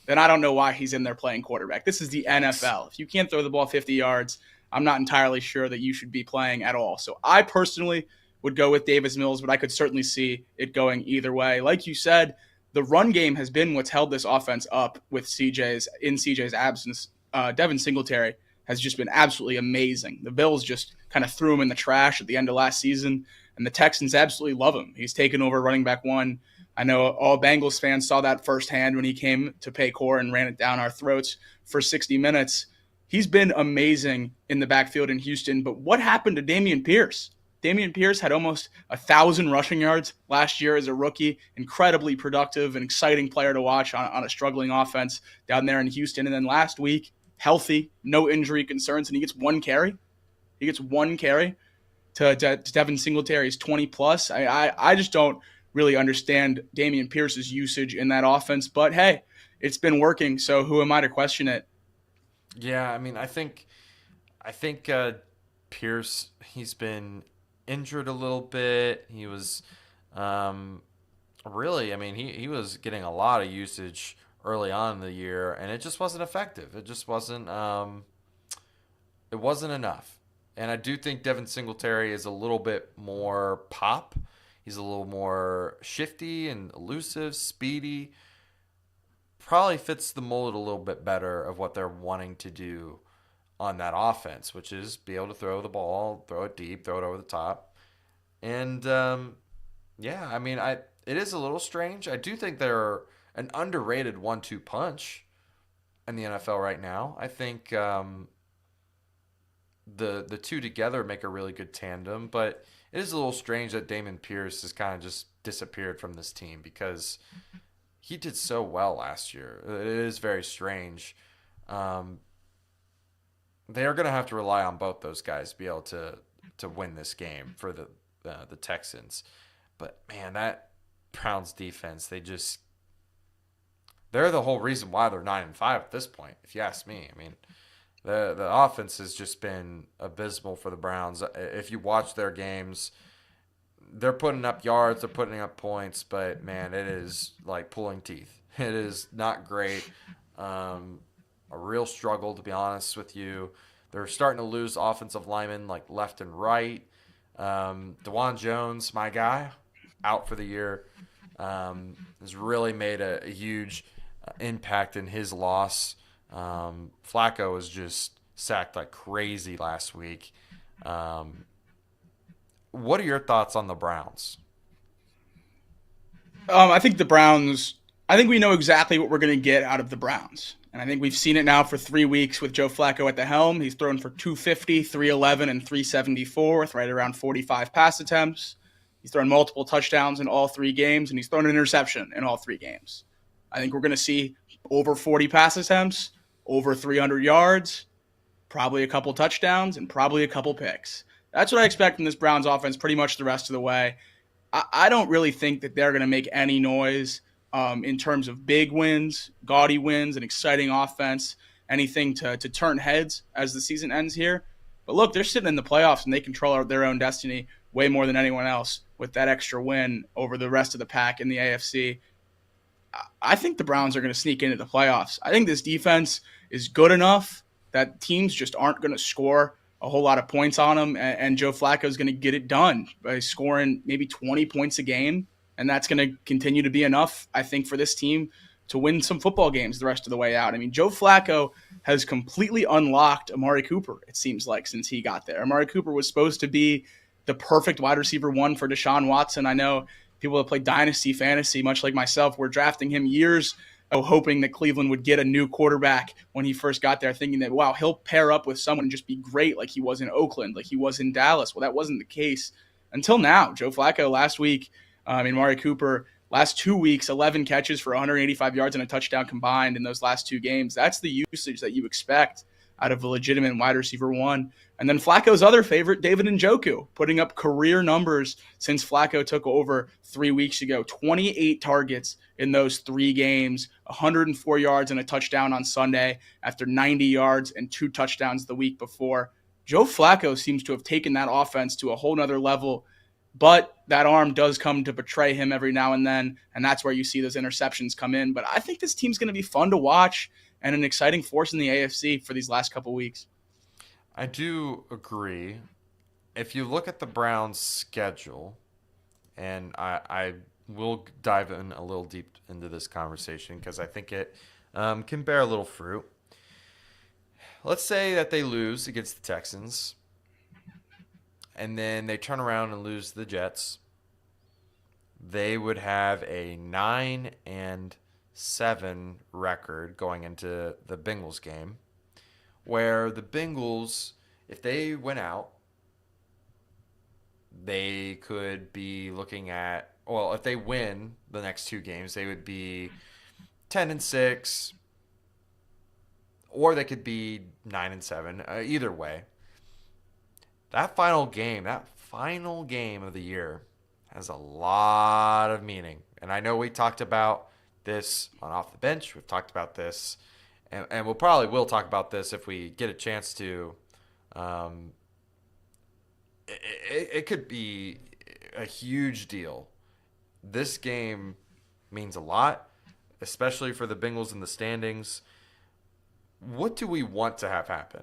Speaker 3: then I don't know why he's in there playing quarterback. This is the NFL. If you can't throw the ball 50 yards, I'm not entirely sure that you should be playing at all. So I personally would go with Davis Mills, but I could certainly see it going either way. Like you said, the run game has been what's held this offense up with CJ's absence. Devin Singletary has just been absolutely amazing. The Bills just kind of threw him in the trash at the end of last season, and the Texans absolutely love him. He's taken over running back one. I know all Bengals fans saw that firsthand when he came to Paycor and ran it down our throats for 60 minutes. He's been amazing in the backfield in Houston, but what happened to Dameon Pierce? Dameon Pierce had almost 1,000 rushing yards last year as a rookie. Incredibly productive, an exciting player to watch on a struggling offense down there in Houston. And then last week, healthy, no injury concerns, and he gets one carry. He gets one carry to Devin Singletary's 20-plus. I just don't really understand Dameon Pierce's usage in that offense. But, hey, it's been working, so who am I to question it?
Speaker 2: Yeah, I mean, I think Pierce, he's been injured a little bit. He was really, I mean, he was getting a lot of usage early on in the year, and it just wasn't effective. It just wasn't it wasn't enough. And I do think Devin Singletary is a little bit more pop. He's a little more shifty and elusive, speedy. Probably fits the mold a little bit better of what they're wanting to do on that offense, which is be able to throw the ball, throw it deep, throw it over the top. And, yeah, I mean, it is a little strange. I do think they're an underrated 1-2 punch in the NFL right now. I think the two together make a really good tandem, but it is a little strange that Dameon Pierce has kind of just disappeared from this team because he did so well last year. It is very strange. They are going to have to rely on both those guys to be able to win this game for the Texans. But, man, that Browns defense, they're the whole reason why they're 9-5 at this point, if you ask me. I mean, the offense has just been abysmal for the Browns. If you watch their games, they're putting up yards, they're putting up points, but, man, it is like pulling teeth. It is not great. A real struggle, to be honest with you. They're starting to lose offensive linemen like left and right. DeJuan Jones, my guy, out for the year, has really made a huge impact in his loss. Flacco was just sacked like crazy last week. What are your thoughts on the Browns?
Speaker 3: I think we know exactly what we're going to get out of the Browns. And I think we've seen it now for 3 weeks with Joe Flacco at the helm. He's thrown for 250, 311, and 374 with right around 45 pass attempts. He's thrown multiple touchdowns in all 3 games, and he's thrown an interception in all 3 games. I think we're going to see over 40 pass attempts, over 300 yards, probably a couple touchdowns, and probably a couple picks. That's what I expect from this Browns offense pretty much the rest of the way. I don't really think that they're going to make any noise in terms of big wins, gaudy wins, an exciting offense, anything to turn heads as the season ends here. But look, they're sitting in the playoffs and they control their own destiny way more than anyone else with that extra win over the rest of the pack in the AFC. I think the Browns are going to sneak into the playoffs. I think this defense is good enough that teams just aren't going to score a whole lot of points on them, and Joe Flacco is going to get it done by scoring maybe 20 points a game. And that's going to continue to be enough, I think, for this team to win some football games the rest of the way out. I mean, Joe Flacco has completely unlocked Amari Cooper, it seems like, since he got there. Amari Cooper was supposed to be the perfect wide receiver one for Deshaun Watson. I know people that play Dynasty Fantasy, much like myself, were drafting him years ago, hoping that Cleveland would get a new quarterback when he first got there, thinking that, wow, he'll pair up with someone and just be great like he was in Oakland, like he was in Dallas. Well, that wasn't the case until now. Joe Flacco last week, Amari Cooper, last 2 weeks, 11 catches for 185 yards and a touchdown combined in those last 2 games. That's the usage that you expect out of a legitimate wide receiver one. And then Flacco's other favorite, David Njoku, putting up career numbers since Flacco took over 3 weeks ago. 28 targets in those 3 games, 104 yards and a touchdown on Sunday after 90 yards and 2 touchdowns the week before. Joe Flacco seems to have taken that offense to a whole nother level, but that arm does come to betray him every now and then, and that's where you see those interceptions come in. But I think this team's going to be fun to watch and an exciting force in the AFC for these last couple weeks.
Speaker 2: I do agree. If you look at the Browns' schedule, and I will dive in a little deep into this conversation because I think it can bear a little fruit. Let's say that they lose against the Texans, and then they turn around and lose the Jets. They would have a 9-7 record going into the Bengals game, where the Bengals, if they went out, they could be looking at, well, if they win the next 2 games, they would be 10-6, or they could be 9-7. Either way, that final game of the year has a lot of meaning. And I know we talked about this on Off the Bench. We've talked about this, and we'll probably will talk about this if we get a chance to. It could be a huge deal. This game means a lot, especially for the Bengals in the standings. What do we want to have happen?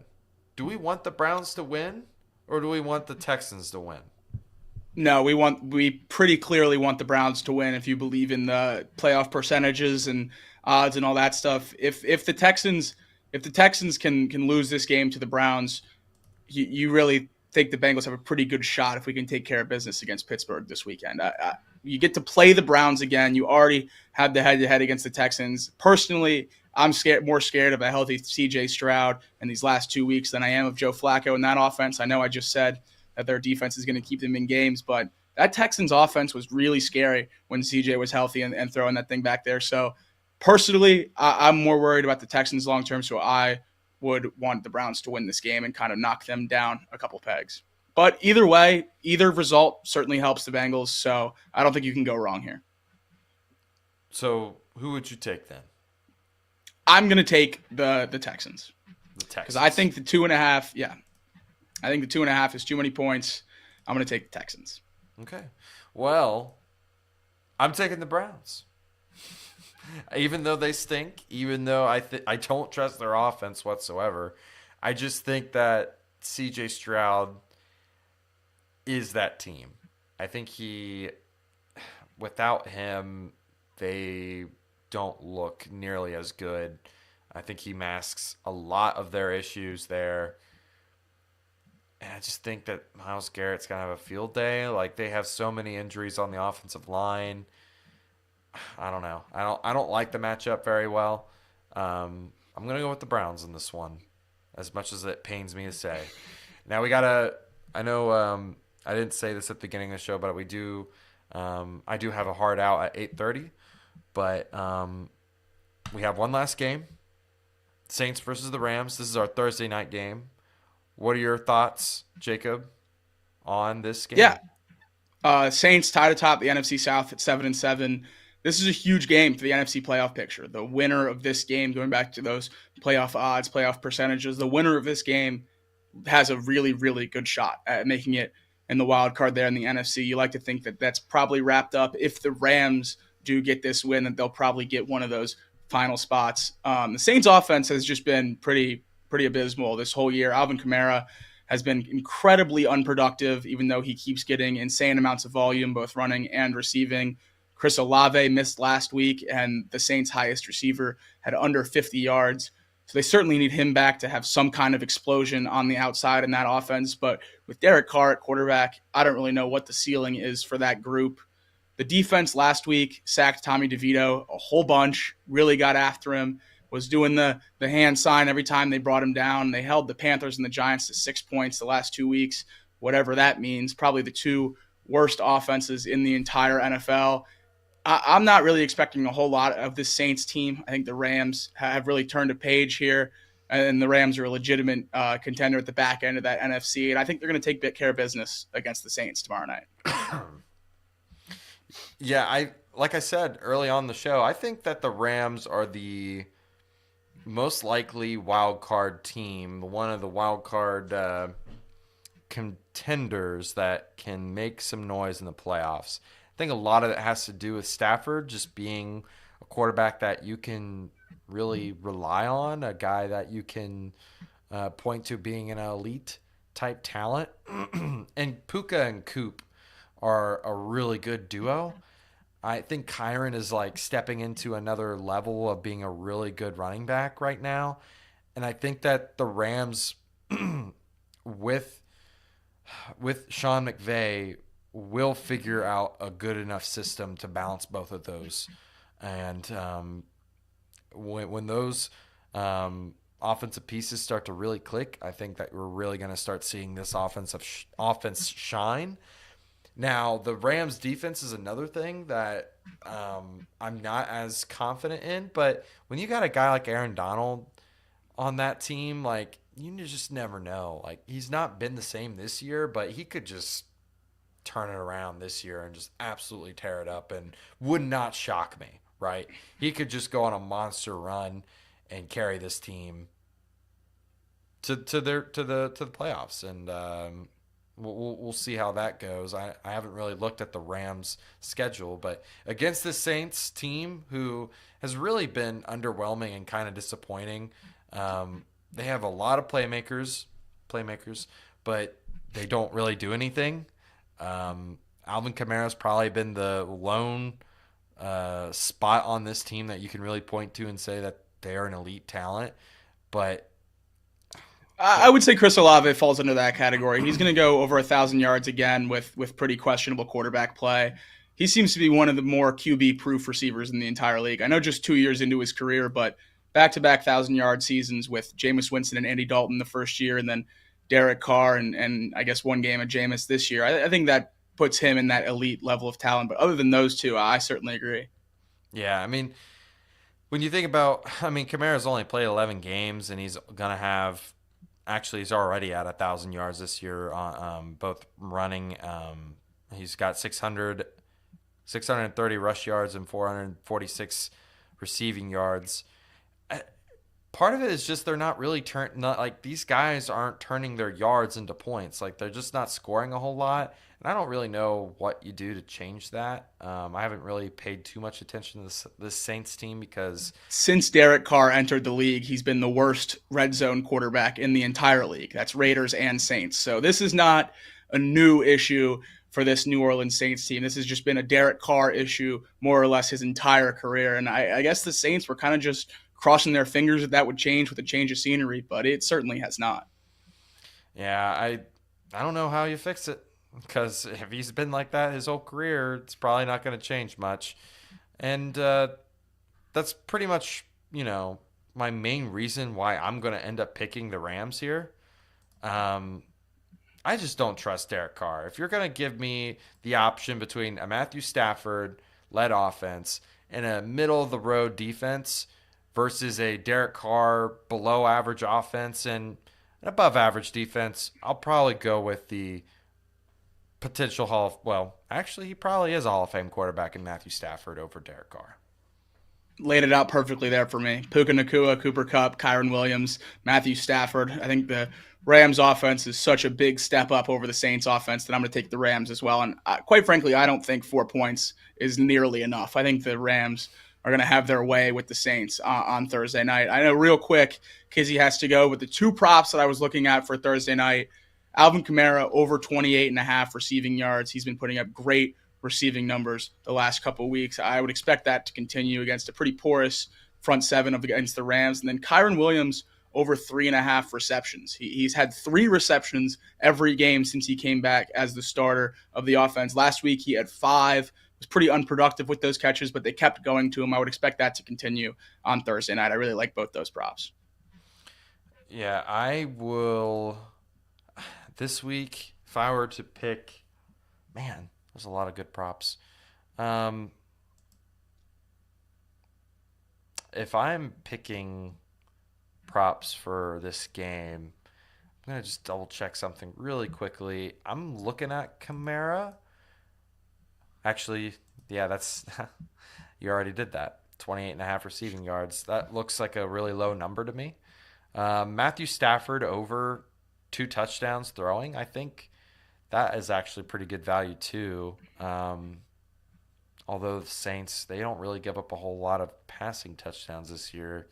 Speaker 2: Do we want the Browns to win, or do we want the Texans to win?
Speaker 3: No, we pretty clearly want the Browns to win if you believe in the playoff percentages and odds and all that stuff. If the Texans can lose this game to the Browns, you really think the Bengals have a pretty good shot if we can take care of business against Pittsburgh this weekend. You get to play the Browns again. You already had the head-to-head against the Texans. Personally, I'm more scared of a healthy CJ Stroud in these last 2 weeks than I am of Joe Flacco in that offense. I know I just said that their defense is going to keep them in games, but that Texans offense was really scary when CJ was healthy and throwing that thing back there. So personally, I'm more worried about the Texans long-term, so I would want the Browns to win this game and kind of knock them down a couple pegs. But either way, either result certainly helps the Bengals, so I don't think you can go wrong here.
Speaker 2: So who would you take then?
Speaker 3: I'm going to take the Texans.
Speaker 2: The Texans.
Speaker 3: Because I think the 2.5, I think the 2.5 is too many points. I'm going to take the Texans.
Speaker 2: Okay. Well, I'm taking the Browns. Even though they stink, even though I don't trust their offense whatsoever, I just think that CJ Stroud is that team. I think without him, they don't look nearly as good. I think he masks a lot of their issues there. And I just think that Myles Garrett's going to have a field day. Like, they have so many injuries on the offensive line. I don't know. I don't like the matchup very well. I'm going to go with the Browns in this one, as much as it pains me to say. Now we got to – I know I didn't say this at the beginning of the show, but I do have a hard out at 8:30. But we have one last game, Saints versus the Rams. This is our Thursday night game. What are your thoughts, Jacob, on this game?
Speaker 3: Yeah. Saints tied atop the NFC South at 7-7. This is a huge game for the NFC playoff picture. The winner of this game, going back to those playoff odds, playoff percentages, the winner of this game has a really, really good shot at making it in the wild card there in the NFC. You like to think that that's probably wrapped up. If the Rams do get this win, that they'll probably get one of those final spots. The Saints offense has just been pretty abysmal this whole year. Alvin Kamara has been incredibly unproductive, even though he keeps getting insane amounts of volume, both running and receiving. Chris Olave missed last week, and the Saints' highest receiver had under 50 yards. So they certainly need him back to have some kind of explosion on the outside in that offense. But with Derek Carr at quarterback, I don't really know what the ceiling is for that group. The defense last week sacked Tommy DeVito a whole bunch, really got after him, was doing the hand sign every time they brought him down. They held the Panthers and the Giants to 6 points the last 2 weeks, whatever that means. Probably the 2 worst offenses in the entire NFL. I'm not really expecting a whole lot of this Saints team. I think the Rams have really turned a page here. and the Rams are a legitimate contender at the back end of that NFC. And I think they're going to take care of business against the Saints tomorrow night.
Speaker 2: Yeah, like I said early on in the show, I think that the Rams are the most likely wild card team, one of the wild card contenders that can make some noise in the playoffs. I think a lot of it has to do with Stafford just being a quarterback that you can really rely on, a guy that you can point to being an elite type talent. And Puka and Coop are a really good duo. I think Kyron is like stepping into another level of being a really good running back right now. And I think that the Rams with Sean McVay will figure out a good enough system to balance both of those. And when those offensive pieces start to really click, I think that we're really going to start seeing this offense shine. Now, the Rams defense is another thing that I'm not as confident in, but when you got a guy like Aaron Donald on that team, like, you just never know. Like, he's not been the same this year, but he could just turn it around this year and just absolutely tear it up and would not shock me, right? He could just go on a monster run and carry this team to the playoffs, and we'll see how that goes. I haven't really looked at the Rams' schedule, but against the Saints team, who has really been underwhelming and kind of disappointing, they have a lot of playmakers, but they don't really do anything. Alvin Kamara's probably been the lone spot on this team that you can really point to and say that they are an elite talent, but
Speaker 3: I would say Chris Olave falls into that category. He's going to go over 1,000 yards again with pretty questionable quarterback play. He seems to be one of the more QB-proof receivers in the entire league. I know just 2 years into his career, but back-to-back 1,000-yard seasons with Jameis Winston and Andy Dalton the first year, and then Derek Carr and I guess one game of Jameis this year. I think that puts him in that elite level of talent. But other than those two, I certainly agree.
Speaker 2: Yeah, I mean, when you think about, Kamara's only played 11 games, and he's going to have, actually, he's already at 1,000 yards this year, both running. He's got 630 rush yards and 446 receiving yards. Part of it is just they're not really these guys aren't turning their yards into points. Like, they're just not scoring a whole lot. And I don't really know what you do to change that. I haven't really paid too much attention to this Saints team because
Speaker 3: since Derek Carr entered the league, he's been the worst red zone quarterback in the entire league. That's Raiders and Saints. So this is not a new issue for this New Orleans Saints team. This has just been a Derek Carr issue more or less his entire career. And I guess the Saints were kind of just crossing their fingers that would change with a change of scenery, but it certainly has not.
Speaker 2: Yeah, I don't know how you fix it, because if he's been like that his whole career, it's probably not going to change much. And that's pretty much, my main reason why I'm going to end up picking the Rams here. I just don't trust Derek Carr. If you're going to give me the option between a Matthew Stafford-led offense and a middle-of-the-road defense versus a Derek Carr below-average offense and an above-average defense, I'll probably go with the potential actually, he probably is a Hall of Fame quarterback in Matthew Stafford over Derek Carr.
Speaker 3: Laid it out perfectly there for me. Puka Nacua, Cooper Kupp, Kyron Williams, Matthew Stafford. I think the Rams offense is such a big step up over the Saints offense that I'm going to take the Rams as well. And quite frankly, I don't think 4 points is nearly enough. I think the Rams are going to have their way with the Saints on Thursday night. I know real quick, Kizzy has to go, but the two props that I was looking at for Thursday night, Alvin Kamara over 28.5 receiving yards. He's been putting up great receiving numbers the last couple of weeks. I would expect that to continue against a pretty porous front seven against the Rams. And then Kyron Williams over 3.5 receptions. He's had 3 receptions every game since he came back as the starter of the offense. Last week he had 5. Was pretty unproductive with those catches, but they kept going to him. I would expect that to continue on Thursday night. I really like both those props.
Speaker 2: Yeah, I will. This week, if I were to pick, man, there's a lot of good props. If I'm picking props for this game. I'm going to just double check something really quickly. I'm looking at Kamara. Actually, yeah, that's you already did that. 28.5 receiving yards. That looks like a really low number to me. Matthew Stafford over 2 touchdowns throwing. I think that is actually pretty good value too. Although the Saints, they don't really give up a whole lot of passing touchdowns this year.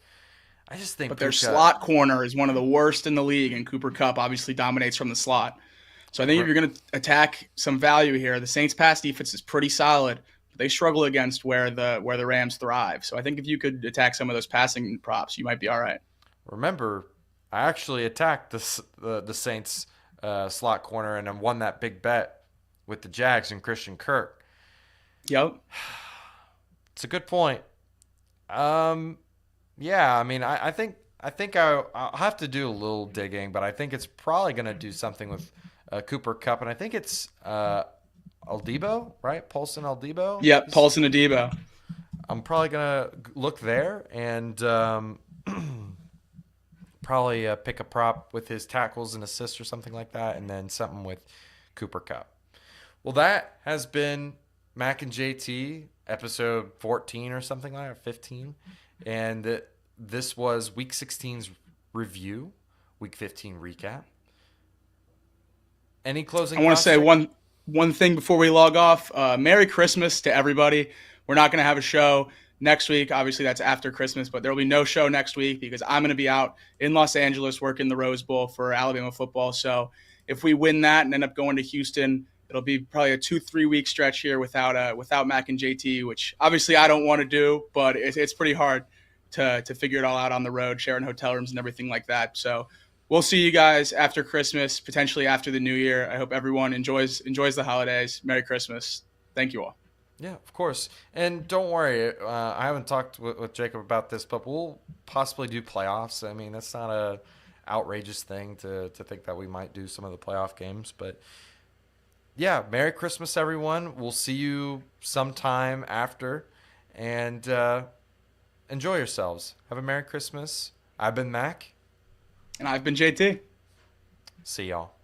Speaker 2: I just think
Speaker 3: But their
Speaker 2: Puka,
Speaker 3: slot corner is one of the worst in the league, and Cooper Kupp obviously dominates from the slot. So I think if you're going to attack some value here, the Saints' pass defense is pretty solid. But they struggle against where the Rams thrive. So I think if you could attack some of those passing props, you might be all right.
Speaker 2: remember, I actually attacked the Saints slot corner and I won that big bet with the Jags and Christian Kirk.
Speaker 3: Yep.
Speaker 2: It's a good point. Yeah, I mean, I think I'll have to do a little digging, but I think it's probably going to do something with Cooper Kupp, and I think it's Aldebo, right? Paulson Aldebo.
Speaker 3: Yep, Paulson Adebo.
Speaker 2: I'm probably going to look there and probably pick a prop with his tackles and assists or something like that, and then something with Cooper Kupp. Well, that has been Mac and JT episode 14 or something like that, 15. And this was Week 16's review, Week 15 recap. Any closing
Speaker 3: I want to
Speaker 2: thoughts?
Speaker 3: say one thing before we log off. Merry Christmas to everybody. We're not going to have a show next week. Obviously, that's after Christmas, but there will be no show next week because I'm going to be out in Los Angeles working the Rose Bowl for Alabama football. So if we win that and end up going to Houston, it'll be probably a 2-3 week stretch here without Mac and JT, which obviously I don't want to do, but it's pretty hard to figure it all out on the road, sharing hotel rooms and everything like that. So we'll see you guys after Christmas, potentially after the New Year. I hope everyone enjoys the holidays. Merry Christmas. Thank you all.
Speaker 2: Yeah, of course. And don't worry, I haven't talked with Jacob about this, but we'll possibly do playoffs. I mean, that's not a outrageous thing to think that we might do some of the playoff games, but yeah, Merry Christmas, everyone. We'll see you sometime after, and enjoy yourselves. Have a Merry Christmas. I've been Mac.
Speaker 3: And I've been JT.
Speaker 2: See y'all.